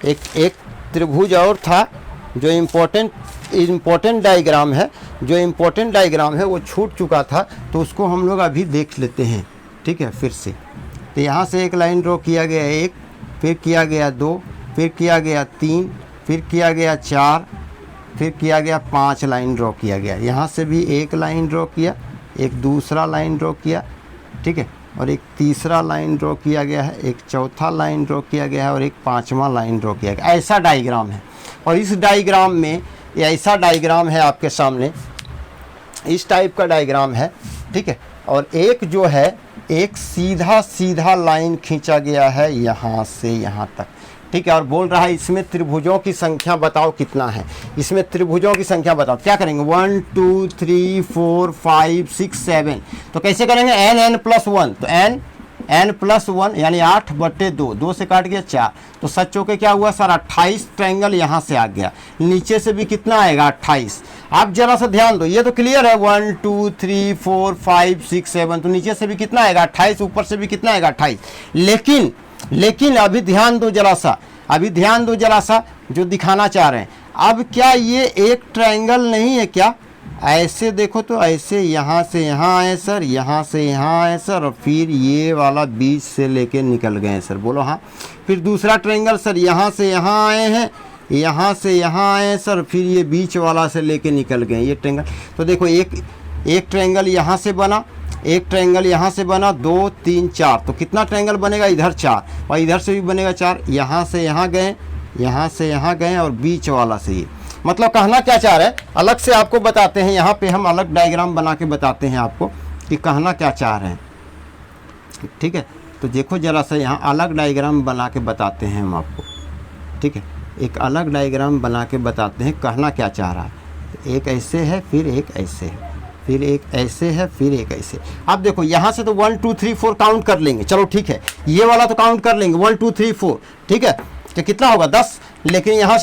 एक त्रिभुज और था जो इम्पोर्टेंट डायग्राम है, जो इम्पोर्टेंट डायग्राम है वो छूट चुका था, तो उसको हम लोग अभी देख लेते हैं, ठीक है, फिर से। तो यहाँ से एक लाइन ड्रॉ किया गया 1, फिर किया गया 2, फिर किया गया 3, फिर किया गया 4, फिर किया गया 5 लाइन ड्रॉ किया गया। यहाँ से भी एक लाइन ड्रॉ किया, एक दूसरा लाइन ड्रॉ किया, ठीक है, और एक तीसरा लाइन ड्रॉ किया गया है, एक चौथा लाइन ड्रॉ किया गया है, और एक 5वां लाइन ड्रॉ किया गया। ऐसा डायग्राम है, और इस डायग्राम में ये ऐसा डायग्राम है आपके सामने, इस टाइप का डायग्राम है, ठीक है। और एक जो है एक सीधा लाइन खींचा गया है यहाँ से यहाँ तक, ठीक है। और बोल रहा है इसमें त्रिभुजों की संख्या बताओ कितना है, इसमें त्रिभुजों की संख्या बताओ। क्या करेंगे 1 2 3 4 5 6 7, तो कैसे करेंगे n प्लस 1, तो n प्लस 1 यानी 8/2, 2 से काट गया 4, तो सच चौके क्या हुआ सर 28 ट्रायंगल यहाँ से आ गया। नीचे से भी कितना आएगा 28। आप जरा सा ध्यान दो, ये तो क्लियर है 1 2 3 4 5 6 7, तो नीचे से भी कितना आएगा 28, ऊपर से भी कितना आएगा 28। लेकिन अभी ध्यान दो जरा सा, जो दिखाना चाह रहे हैं। अब क्या ये एक ट्रायंगल नहीं है क्या, ऐसे देखो तो ऐसे यहाँ से यहाँ आए सर, यहाँ से यहाँ आए सर, और फिर ये वाला बीच से लेके निकल गए सर, बोलो हाँ। फिर दूसरा ट्रायंगल सर यहाँ से यहाँ आए हैं, यहाँ से यहाँ आए सर, फिर ये बीच वाला से लेके निकल गए ये ट्रायंगल। तो देखो एक ट्रायंगल यहाँ से बना, एक ट्रायंगल यहाँ से बना, 2 3 4, तो कितना ट्रायंगल बनेगा इधर 4, और इधर से भी बनेगा 4। यहाँ से यहाँ गए, यहाँ से यहाँ गए, और बीच वाला से ये, मतलब कहना क्या चाह रहे हैं अलग से आपको बताते हैं, यहाँ पे हम अलग डायग्राम बना के बताते हैं आपको कि कहना क्या चाह रहे हैं, ठीक है। तो देखो जरा सा यहाँ अलग डायग्राम बना के बताते हैं हम आपको, ठीक है, एक अलग डायग्राम बना के बताते हैं कहना क्या चाह रहा है। एक ऐसे है, फिर एक ऐसे है, फिर एक ऐसे है, फिर एक ऐसे। अब देखो यहाँ से तो 1 2 3 4 काउंट कर लेंगे, चलो ठीक है, ये वाला तो काउंट कर लेंगे 1 2 3 4, ठीक है, तो कितना होगा 10। लेकिन यहाँ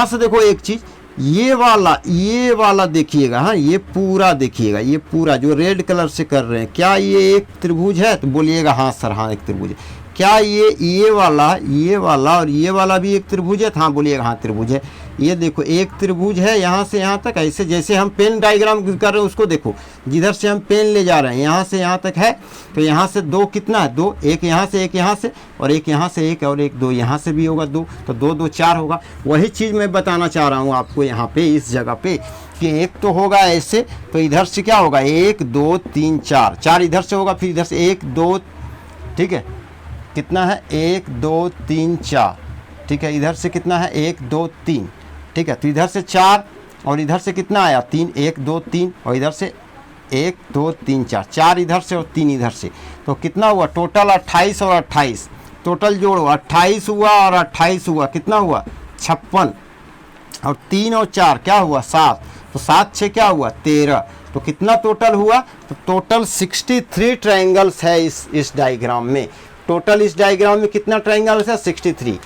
से देखो एक चीज़, ये वाला देखिएगा, हाँ ये पूरा देखिएगा, ये पूरा जो रेड कलर से कर रहे हैं, क्या ये एक त्रिभुज है, तो बोलिएगा हाँ सर हाँ एक त्रिभुज है। क्या ये वाला और ये वाला भी एक त्रिभुज है, हाँ बोलिएगा हाँ त्रिभुज है। ये देखो एक त्रिभुज है यहाँ से यहाँ तक, ऐसे जैसे हम पेन डायग्राम कर रहे हैं उसको देखो, जिधर से हम पेन ले जा रहे हैं यहाँ से यहाँ तक है, तो यहाँ से 2 कितना है 2, एक यहाँ से एक यहाँ से, और एक यहाँ से एक, और एक 2 यहाँ से भी होगा 2, तो 2 2 4 होगा। वही चीज़ मैं बताना चाह रहा हूँ आपको यहाँ पे इस जगह पे, कि एक तो होगा ऐसे, तो इधर से क्या होगा 1 2 3 4, 4 इधर से होगा, फिर इधर से 1 2, ठीक है, कितना है 1 2 3 4, ठीक है, इधर से कितना है 1 2 3, ठीक है, तो इधर से 4 और इधर से कितना आया 3, 1 2 3, और इधर से 1 2 3 4, 4 इधर से और 3 इधर से, तो कितना हुआ टोटल 28 और 28, टोटल जोड़ो 28 हुआ और 28 हुआ, कितना हुआ 56, और 3 और 4 क्या हुआ 7, तो 7 6 क्या हुआ 13, तो कितना टोटल हुआ, तो टोटल 63 ट्रायंगल्स है इस डायग्राम में। टोटल इस डायग्राम में कितना ट्रायंगल्स है 63,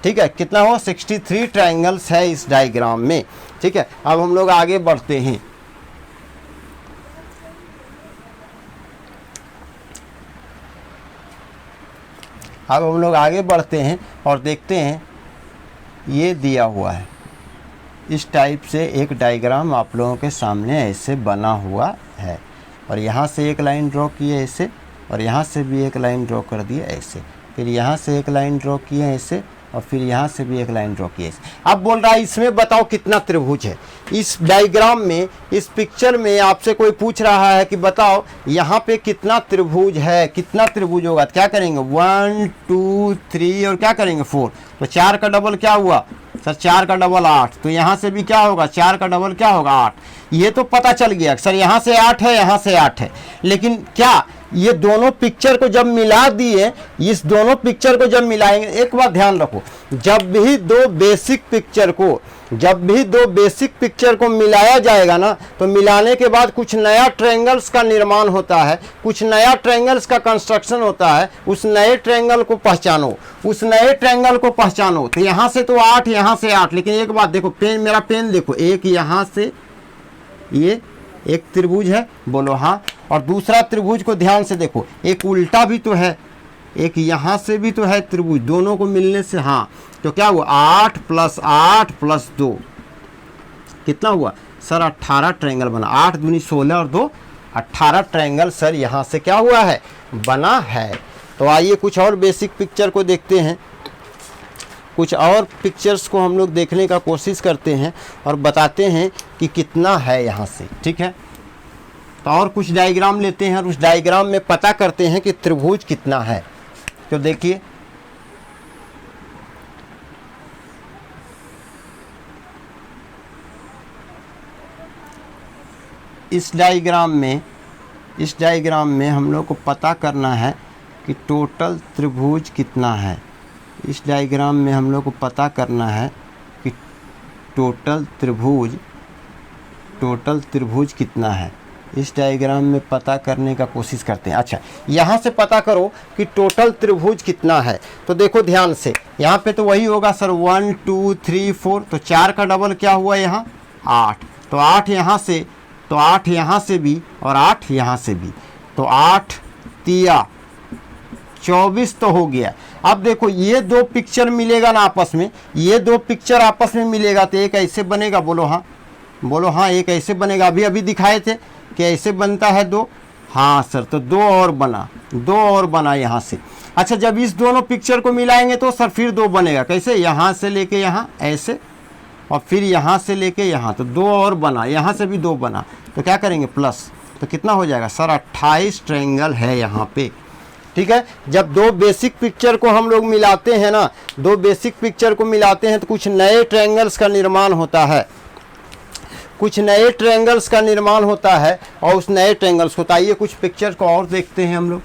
ठीक है, कितना हुआ 63 ट्रायंगल्स है इस डायग्राम में, ठीक है। अब हम लोग आगे बढ़ते हैं, अब हम लोग आगे बढ़ते हैं और देखते हैं ये दिया हुआ है इस टाइप से एक डायग्राम आप लोगों के सामने ऐसे बना हुआ है, और यहाँ से एक लाइन ड्रॉ किए ऐसे, और यहाँ से भी एक लाइन ड्रॉ कर दिए ऐसे, फिर यहाँ से एक लाइन ड्रॉ किए ऐसे, और फिर यहाँ से भी एक लाइन ड्रॉ किए ऐसे। अब बोल रहा है इसमें बताओ कितना त्रिभुज है। इस डायग्राम में, इस पिक्चर में आपसे कोई पूछ रहा है कि बताओ यहाँ पे कितना त्रिभुज है, कितना त्रिभुज होगा, तो क्या करेंगे 1 2 3 और क्या करेंगे 4, तो 4 का डबल क्या हुआ सर 4 का डबल 8, तो यहाँ से भी क्या होगा 4 का डबल क्या होगा 8। ये तो पता चल गया सर यहाँ से 8 है, यहाँ से 8 है, लेकिन क्या ये दोनों पिक्चर को जब मिला दिए, इस दोनों पिक्चर को जब मिलाएंगे, एक बात ध्यान रखो, जब भी दो बेसिक पिक्चर को मिलाया जाएगा ना, तो मिलाने के बाद कुछ नया ट्रायंगल्स का निर्माण होता है, कुछ नया ट्रायंगल्स का कंस्ट्रक्शन होता है। उस नए ट्रायंगल को पहचानो, उस नए ट्रायंगल को पहचानो। तो यहाँ से तो 8, यहाँ से 8, लेकिन एक बात देखो, पेन मेरा पेन देखो, एक यहाँ से ये एक त्रिभुज है, बोलो हाँ, और दूसरा त्रिभुज को ध्यान से देखो, एक उल्टा भी तो है, एक यहाँ से भी तो है त्रिभुज, दोनों को मिलने से हाँ, तो क्या हुआ 8 + 8 + 2 कितना हुआ सर 18 ट्रायंगल बना। 8 दूनी 16 और 2 18 ट्रायंगल सर यहाँ से क्या हुआ है बना है। तो आइए कुछ और बेसिक पिक्चर को देखते हैं, कुछ और पिक्चर्स को हम लोग देखने का कोशिश करते हैं और बताते हैं कि कितना है यहाँ से, ठीक है। तो और कुछ डायग्राम लेते हैं और उस डायग्राम में पता करते हैं कि त्रिभुज कितना है। तो देखिए इस डायग्राम में हम लोग को पता करना है कि टोटल त्रिभुज कितना है। इस डायग्राम में हम लोग को पता करना है कि टोटल त्रिभुज कितना है। इस डायग्राम में पता करने का कोशिश करते हैं। अच्छा, यहाँ से पता करो कि टोटल त्रिभुज कितना है। तो देखो ध्यान से, यहाँ पे तो वही होगा सर 1 2 3 4, तो 4 का डबल क्या हुआ यहाँ 8, तो 8 यहाँ से, तो 8 यहाँ से भी और 8 यहाँ से भी, तो 8 3 24 तो हो गया। अब देखो ये दो पिक्चर मिलेगा ना आपस में, ये दो पिक्चर आपस में मिलेगा तो एक ऐसे बनेगा, बोलो हाँ, बोलो हाँ, एक ऐसे बनेगा। अभी दिखाए थे कि ऐसे बनता है 2, हाँ सर, तो 2 और बना यहाँ से। अच्छा, जब इस दोनों पिक्चर को मिलाएंगे तो सर फिर 2 बनेगा, कैसे, यहाँ से लेके यहाँ ऐसे और फिर यहाँ से लेके यहाँ, तो 2 और बना, यहाँ से भी 2 बना, तो क्या करेंगे प्लस, तो कितना हो जाएगा सर 28 ट्रायंगल है यहाँ पे, ठीक है। जब दो बेसिक पिक्चर को हम लोग मिलाते हैं ना, दो बेसिक पिक्चर को मिलाते हैं तो कुछ नए ट्रायंगल्स का निर्माण होता है, कुछ नए ट्रायंगल्स का निर्माण होता है, और उस नए ट्रायंगल्स को, आइए कुछ पिक्चर को और देखते हैं हम लोग,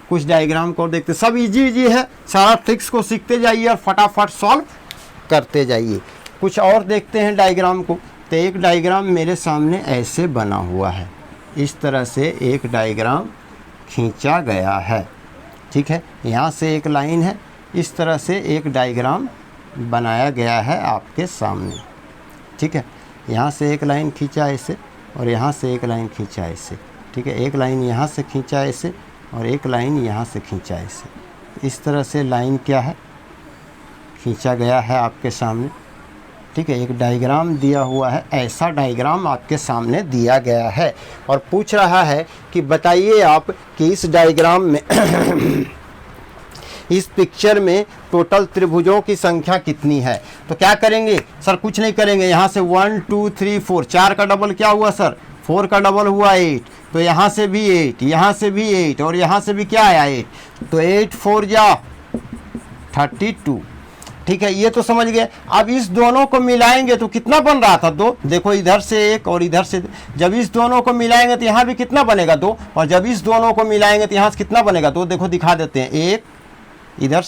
कुछ डायग्राम को और देखते हैं। सब इजी है, सारा ट्रिक्स को सीखते जाइए और फटाफट सॉल्व करते जाइए। कुछ और देखते हैं डायग्राम को। तो एक डायग्राम मेरे सामने ऐसे बना हुआ है, इस तरह से एक डायग्राम खींचा गया है, ठीक है। यहाँ से एक लाइन है, इस तरह से एक डायग्राम बनाया गया है आपके सामने, ठीक है। यहाँ से एक लाइन खींचा ऐसे और यहाँ से एक लाइन खींचा ऐसे, ठीक है। एक लाइन यहाँ से खींचा ऐसे और एक लाइन यहाँ से खींचा ऐसे, इस तरह से लाइन क्या है खींचा गया है आपके सामने, ठीक है। एक डायग्राम दिया हुआ है, ऐसा डायग्राम आपके सामने दिया गया है और पूछ रहा है कि बताइए आप कि इस डायग्राम में इस पिक्चर में टोटल त्रिभुजों की संख्या कितनी है। तो क्या करेंगे सर, कुछ नहीं करेंगे, यहाँ से 1 2 3 4, 4 का डबल क्या हुआ सर 4 का डबल हुआ 8, तो यहाँ से भी 8, यहाँ से भी 8 और यहाँ से भी क्या आया 8, तो 8 4 जा 32। ठीक है, ये तो समझ गए। अब इस दोनों को मिलाएंगे तो कितना बन रहा था 2, देखो इधर से एक और इधर से, जब इस दोनों को मिलाएंगे तो यहाँ भी कितना बनेगा 2, और जब इस दोनों को मिलाएंगे तो यहाँ से कितना बनेगा 2, देखो दिखा देते हैं, एक इधर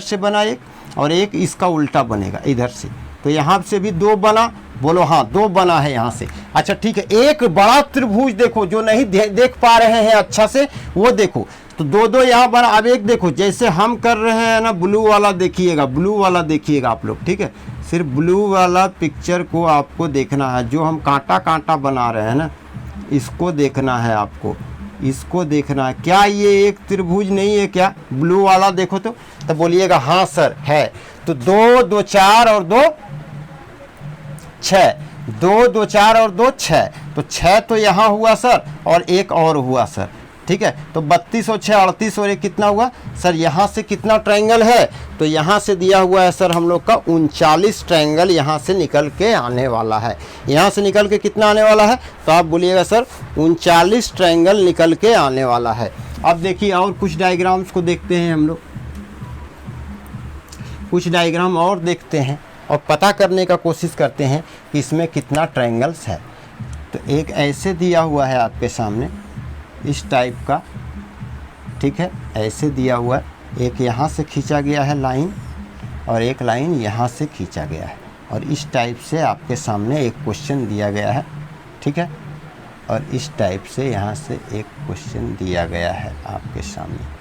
से बना एक, और एक इसका उल्टा बनेगा इधर से, तो यहाँ से भी 2 बना, बोलो हाँ 2 बना है यहाँ से। अच्छा ठीक है, एक बड़ा त्रिभुज देखो, जो नहीं देख पा रहे हैं अच्छा से वो देखो, तो 2 यहाँ बना। अब एक देखो, जैसे हम कर रहे हैं ना, ब्लू वाला देखिएगा आप लोग, ठीक है, सिर्फ ब्लू वाला पिक्चर को आपको देखना है, जो हम कांटा बना रहे हैं ना, इसको देखना है आपको, इसको देखना है। क्या ये एक त्रिभुज नहीं है क्या? ब्लू वाला देखो तो बोलिएगा हाँ सर है। तो 2 2 4 और 2 6, 2 2 4 और 2 6, तो 6 तो यहाँ हुआ सर, और एक और हुआ सर, ठीक है। तो 32 और 6 38, और एक कितना हुआ सर, यहाँ से कितना ट्रायंगल है, तो यहाँ से दिया हुआ है सर हम लोग का 39 ट्रायंगल यहाँ से निकल के आने वाला है। यहाँ से निकल के कितना आने वाला है, तो आप बोलिएगा सर 39 ट्रायंगल निकल के आने वाला है। अब देखिए और कुछ डायग्राम्स को देखते हैं हम लोग, कुछ डायग्राम और देखते हैं और पता करने का कोशिश करते हैं कि इसमें कितना ट्रायंगल्स है। तो एक ऐसे दिया हुआ है आपके सामने, इस टाइप का, ठीक है, ऐसे दिया हुआ है, एक यहाँ से खींचा गया है लाइन, और एक लाइन यहाँ से खींचा गया है, और इस टाइप से आपके सामने एक क्वेश्चन दिया गया है, ठीक है, और इस टाइप से यहाँ से एक क्वेश्चन दिया गया है आपके सामने।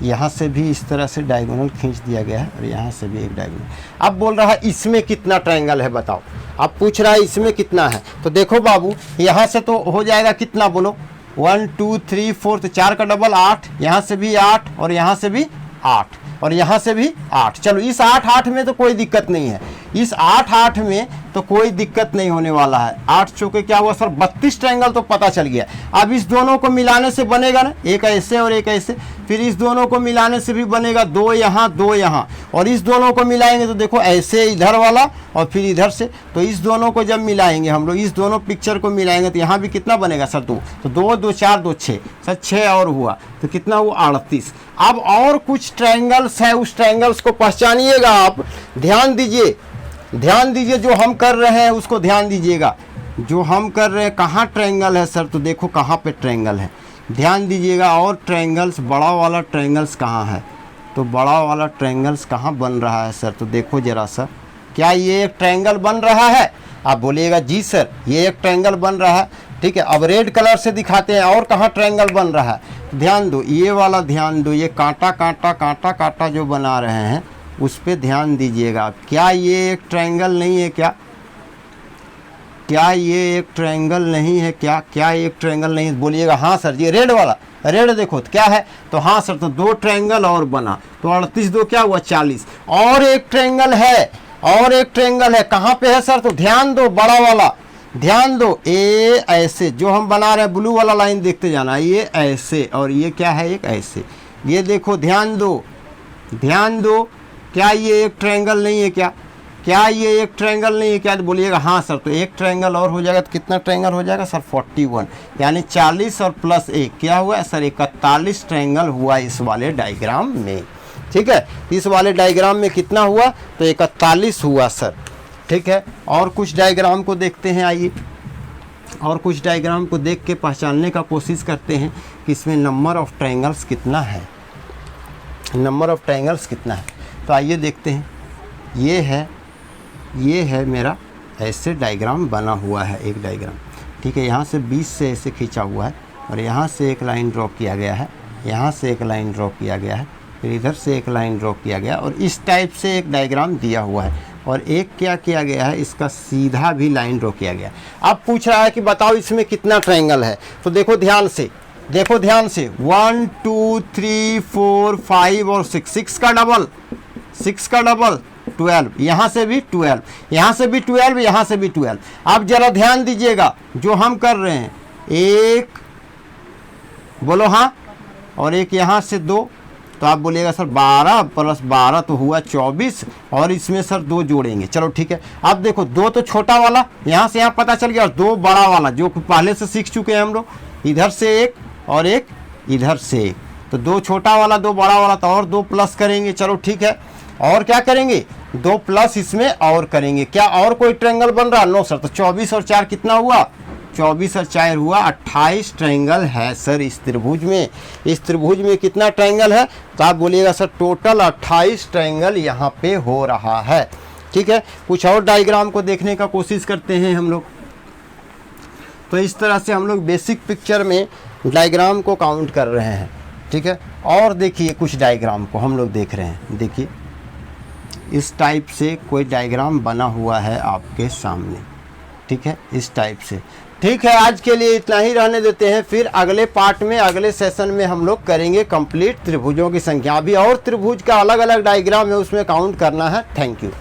यहाँ से भी इस तरह से डायगोनल खींच दिया गया है, और यहाँ से भी एक डायगोनल। अब बोल रहा है इसमें कितना ट्रायंगल है बताओ, अब पूछ रहा है इसमें कितना है। तो देखो बाबू, यहाँ से तो हो जाएगा कितना, बोलो 1 2 3 4, तो 4 का डबल 8, यहाँ से भी 8, और यहाँ से भी 8, और यहाँ से भी 8। चलो इस 8 8 में तो कोई दिक्कत नहीं है, इस 8 8 में तो कोई दिक्कत नहीं होने वाला है। 8 चौके क्या हुआ सर 32 ट्रायंगल तो पता चल गया। अब इस दोनों को मिलाने से बनेगा ना, एक ऐसे और एक ऐसे, फिर इस दोनों को मिलाने से भी बनेगा 2 यहाँ 2 यहाँ, और इस दोनों को मिलाएंगे तो देखो ऐसे इधर वाला और फिर इधर से, तो इस दोनों को जब मिलाएंगे हम लोग, इस दोनों पिक्चर को मिलाएंगे तो यहाँ भी कितना बनेगा सर 2, तो 2 2 4 2 6, सर 6 और हुआ तो कितना हुआ 38। अब और कुछ ट्रायंगल्स है, उस ट्रायंगल्स को पहचानिएगा आप, ध्यान दीजिए जो हम कर रहे हैं उसको ध्यान दीजिएगा, जो हम कर रहे हैं। कहाँ ट्रायंगल है सर, तो देखो कहाँ पे ट्रायंगल है, ध्यान दीजिएगा। और ट्रायंगल्स, बड़ा वाला ट्रायंगल्स कहाँ है, तो बड़ा वाला ट्रायंगल्स कहाँ बन रहा है सर, तो देखो जरा सर, क्या ये एक ट्रायंगल बन रहा है, आप बोलिएगा जी सर ये एक ट्रायंगल बन रहा है, ठीक है। अब रेड कलर से दिखाते हैं और कहाँ ट्रायंगल बन रहा है, ध्यान दो, ये वाला ध्यान दो, ये कांटा जो बना रहे हैं उस पे ध्यान दीजिएगा। क्या ये एक ट्रायंगल नहीं है क्या, क्या ये एक ट्रायंगल नहीं है क्या, क्या एक ट्रायंगल नहीं है, बोलिएगा हाँ सर जी। रेड वाला, रेड देखो तो क्या है, तो हाँ सर, तो 2 ट्रायंगल और बना, तो 38 2 क्या हुआ 40। और एक ट्रायंगल है, और एक ट्रायंगल है, कहाँ पे है सर, तो ध्यान दो, बड़ा वाला ध्यान दो, ये ऐसे जो हम बना रहे हैं, ब्लू वाला लाइन देखते जाना, ये ऐसे, और ये क्या है एक ऐसे, ये देखो ध्यान दो, क्या ये एक ट्रायंगल नहीं है क्या, क्या ये एक ट्रायंगल नहीं है क्या, तो बोलिएगा हाँ सर। तो एक ट्रायंगल और हो जाएगा, तो कितना ट्रायंगल हो जाएगा सर 41, यानी 40 और प्लस 1 क्या हुआ सर 41 ट्रायंगल हुआ इस वाले डायग्राम में, ठीक है। इस वाले डायग्राम में कितना हुआ, तो 41 हुआ सर, ठीक है। और कुछ डायग्राम को देखते हैं, आइए और कुछ डायग्राम को देख के पहचानने का कोशिश करते हैं कि इसमें नंबर ऑफ ट्रायंगल्स कितना है, नंबर ऑफ ट्रायंगल्स कितना है। तो आइए देखते हैं, ये है मेरा ऐसे डायग्राम बना हुआ है, एक डायग्राम, ठीक है। यहाँ से 20 से ऐसे खींचा हुआ है, और यहाँ से एक लाइन ड्रॉ किया गया है, यहाँ से एक लाइन ड्रॉ किया गया है, फिर इधर से एक लाइन ड्रॉ किया गया, और इस टाइप से एक डायग्राम दिया हुआ है। और एक क्या किया गया है, इसका सीधा भी लाइन ड्रॉ किया गया। अब पूछ रहा है कि बताओ इसमें कितना ट्रायंगल है, तो देखो ध्यान से 1 2 3 4 5 और 6 का डबल 12, यहाँ से भी 12, यहाँ से भी 12, यहाँ से भी 12। अब जरा ध्यान दीजिएगा जो हम कर रहे हैं, एक बोलो हाँ, और एक यहाँ से 2, तो आप बोलिएगा सर 12 + 12 तो हुआ 24, और इसमें सर 2 जोड़ेंगे, चलो ठीक है। अब देखो 2 तो छोटा वाला यहाँ से यहाँ पता चल गया, और 2 बड़ा वाला जो पहले से सीख चुके हैं हम लोग, इधर से एक और एक इधर से, तो 2 छोटा वाला 2 बड़ा वाला, तो और 2 प्लस करेंगे। चलो ठीक है, और क्या करेंगे 2 प्लस इसमें और करेंगे। क्या और कोई ट्रायंगल बन रहा? No sir. तो 24 और 4 कितना हुआ? 24 और 4 हुआ 28 ट्रायंगल है सर इस त्रिभुज में। इस त्रिभुज में कितना ट्रायंगल है? तो आप बोलिएगा सर टोटल 28 ट्रायंगल यहाँ पे हो रहा है। ठीक है, कुछ और डायग्राम को देखने का कोशिश करते हैं हम लोग। तो इस तरह से हम लोग बेसिक पिक्चर में डायग्राम को काउंट कर रहे हैं। ठीक है, और देखिए कुछ डायग्राम को हम लोग देख रहे हैं। देखिए इस टाइप से कोई डायग्राम बना हुआ है आपके सामने। ठीक है, इस टाइप से। ठीक है, आज के लिए इतना ही रहने देते हैं। फिर अगले पार्ट में, अगले सेशन में हम लोग करेंगे कंप्लीट त्रिभुजों की संख्या। अभी और त्रिभुज का अलग अलग डायग्राम है, उसमें काउंट करना है। Thank you.